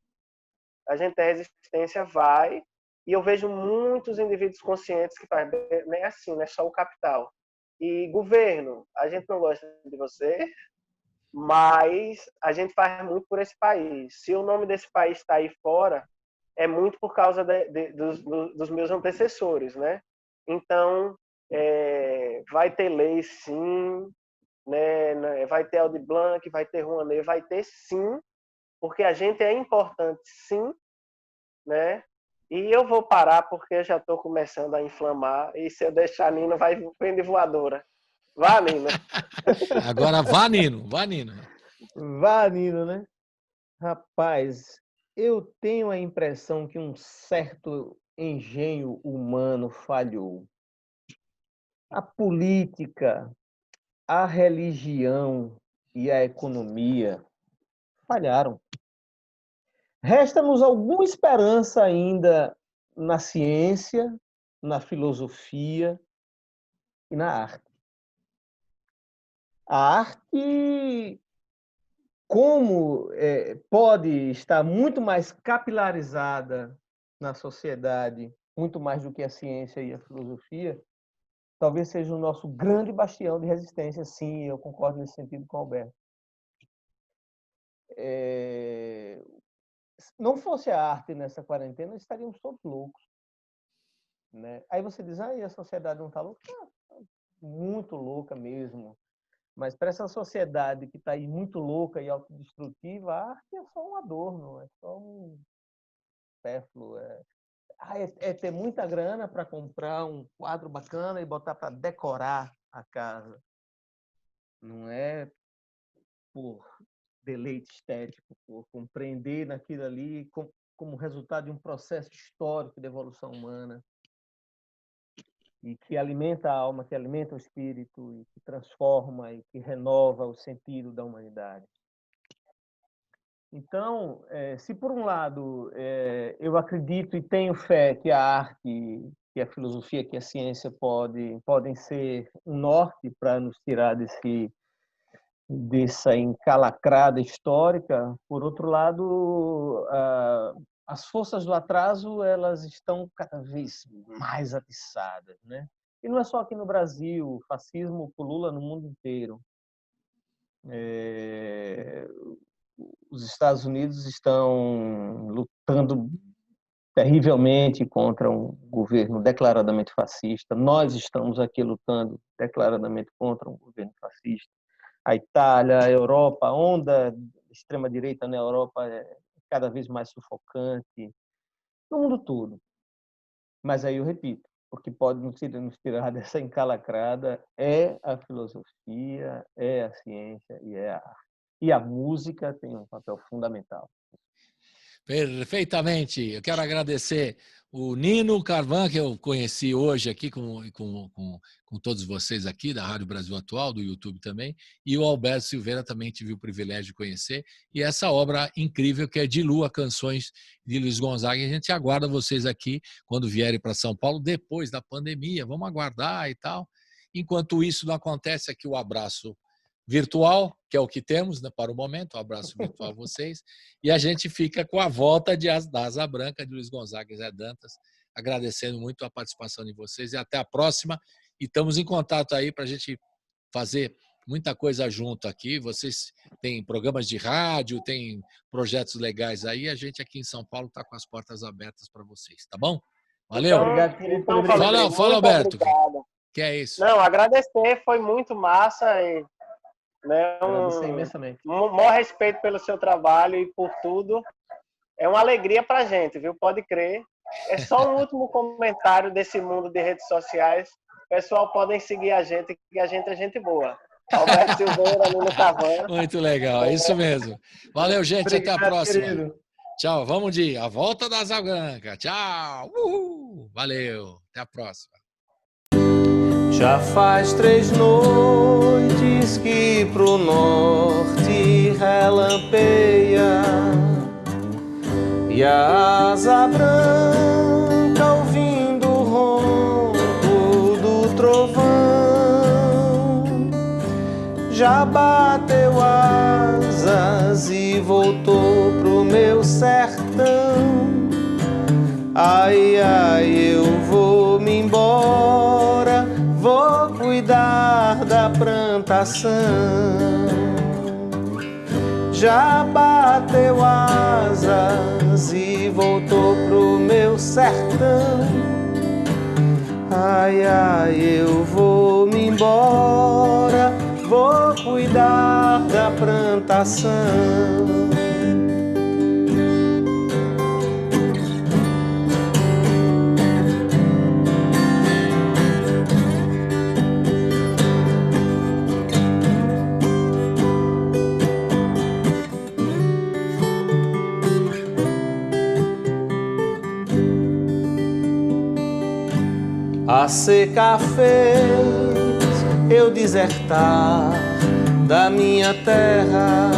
A gente é resistência, vai. E eu vejo muitos indivíduos conscientes que fazem, não é assim, não é só o capital. E governo, a gente não gosta de você, mas a gente faz muito por esse país. Se o nome desse país está aí fora, é muito por causa dos meus antecessores, né? Então, vai ter lei, sim, né? Vai ter Aldir Blanc, vai ter Rouanet, vai ter sim, porque a gente é importante sim, né? E eu vou parar porque já estou começando a inflamar, e se eu deixar a Nina, vai vender voadora. Vá, Nina. Agora vá, Nino, vá, Nino. Vá, Nino, né? Rapaz, eu tenho a impressão que um certo engenho humano falhou. A política, a religião e a economia falharam. Resta-nos alguma esperança ainda na ciência, na filosofia e na arte. A arte, como pode estar muito mais capilarizada na sociedade, muito mais do que a ciência e a filosofia, talvez seja o nosso grande bastião de resistência. Sim, eu concordo nesse sentido com o Alberto. Não fosse a arte nessa quarentena, estaríamos todos loucos, né? Aí você diz, e a sociedade não está louca? Muito louca mesmo. Mas para essa sociedade que está aí muito louca e autodestrutiva, a arte é só um adorno, é só um supérfluo. É ter muita grana para comprar um quadro bacana e botar para decorar a casa. Não é por deleite estético, por compreender naquilo ali como resultado de um processo histórico de evolução humana e que alimenta a alma, que alimenta o espírito, e que transforma e que renova o sentido da humanidade. Então, se por um lado eu acredito e tenho fé que a arte, que a filosofia, que a ciência podem ser um norte para nos tirar dessa encalacrada histórica, por outro lado, as forças do atraso, elas estão cada vez mais atiçadas, né? E não é só aqui no Brasil, o fascismo pulula no mundo inteiro. Os Estados Unidos estão lutando terrivelmente contra um governo declaradamente fascista. Nós estamos aqui lutando declaradamente contra um governo fascista. A Itália, a Europa, a onda extrema-direita na Europa é cada vez mais sufocante, no mundo todo. Mas aí eu repito, o que pode nos tirar dessa encalacrada é a filosofia, é a ciência e é a arte. E a música tem um papel fundamental. Perfeitamente. Eu quero agradecer o Nino Carvan, que eu conheci hoje aqui com todos vocês aqui, da Rádio Brasil Atual, do YouTube também, e o Alberto Silveira também tive o privilégio de conhecer, e essa obra incrível que é de Lua, Canções de Luiz Gonzaga, e a gente aguarda vocês aqui quando vierem para São Paulo, depois da pandemia, vamos aguardar e tal. Enquanto isso não acontece, aqui o abraço virtual, que é o que temos, né, para o momento, um abraço virtual a vocês, e a gente fica com a volta da Asa Branca de Luiz Gonzaga e Zé Dantas, agradecendo muito a participação de vocês e até a próxima, e estamos em contato aí para a gente fazer muita coisa junto aqui, vocês têm programas de rádio, têm projetos legais aí, a gente aqui em São Paulo está com as portas abertas para vocês, tá bom? Valeu! Obrigado, querido. Fala, Alberto. Obrigado. Que é isso? Não, agradecer, foi muito massa e agradecer imensamente. Maior respeito pelo seu trabalho e por tudo. É uma alegria pra gente, viu? Pode crer. É só um último comentário desse mundo de redes sociais. Pessoal, podem seguir a gente, que a gente é gente boa. Alberto Silveira, Nino Carvan. Muito legal, é isso mesmo. Valeu, gente. Obrigado, até a próxima. Querido. Tchau, vamos de A Volta da Asa Branca. Tchau. Uhul. Valeu, até a próxima. Já faz 3 noites que pro norte relampeia e a asa branca ouvindo o ronco do trovão já bateu asas e voltou pro meu sertão. Ai, ai, eu vou me embora, vou cuidar da plantação. Já bateu asas e voltou pro meu sertão. Ai, ai, eu vou me embora, vou cuidar da plantação. A seca fez eu desertar da minha terra,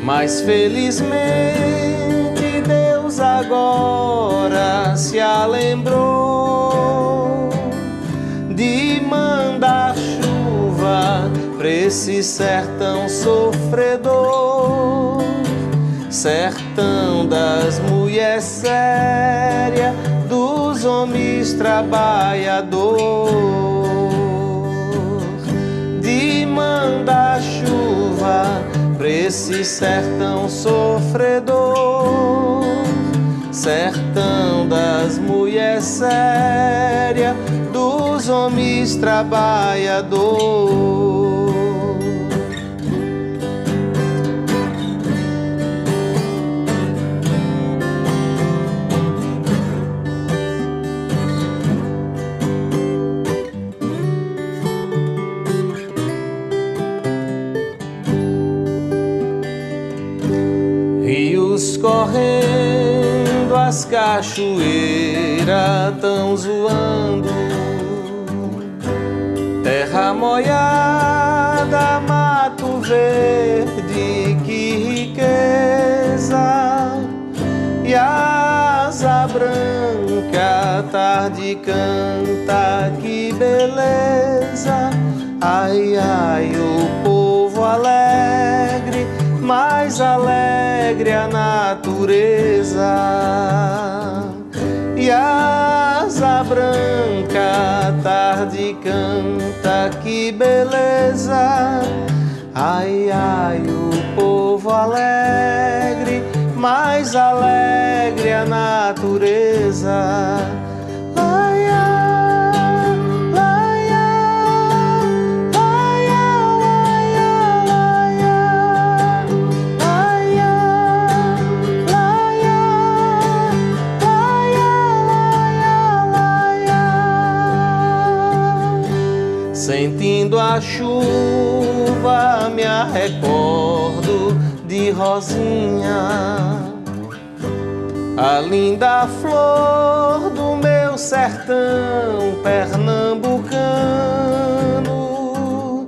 mas felizmente Deus agora se alembrou de mandar chuva pra esse sertão sofredor, sertão das mulheres sérias, dos homens trabalhador, de mandar chuva pra esse sertão sofredor, sertão das mulheres sérias, dos homens trabalhador. Correndo, as cachoeiras tão zoando, terra molhada, mato verde, que riqueza, e asa branca, tarde canta, que beleza. Ai, ai, o povo alegre, mais alegre a natureza, e a asa branca, tarde canta, que beleza. Ai, ai, o povo alegre, mais alegre a natureza. Sentindo a chuva me recordo de Rosinha, a linda flor do meu sertão pernambucano.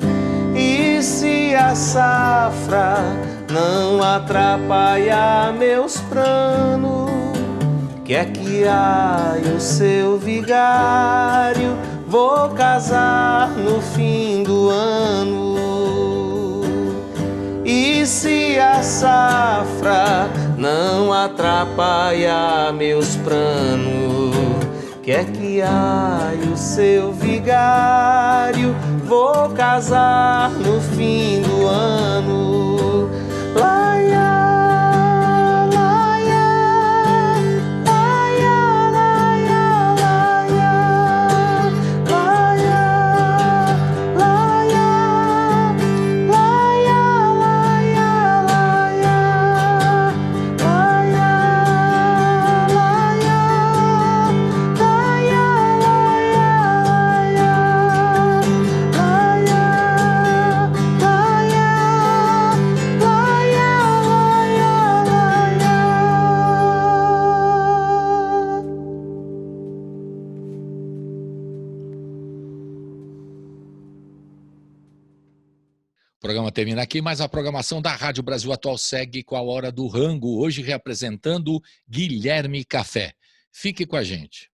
E se a safra não atrapalhar meus planos, que é que há o seu vigário? Vou casar no fim do ano. E se a safra não atrapalha meus planos, que é que há o seu vigário? Vou casar no fim do ano. Laia. O programa termina aqui, mas a programação da Rádio Brasil Atual segue com a Hora do Rango, hoje representando Guilherme Café. Fique com a gente.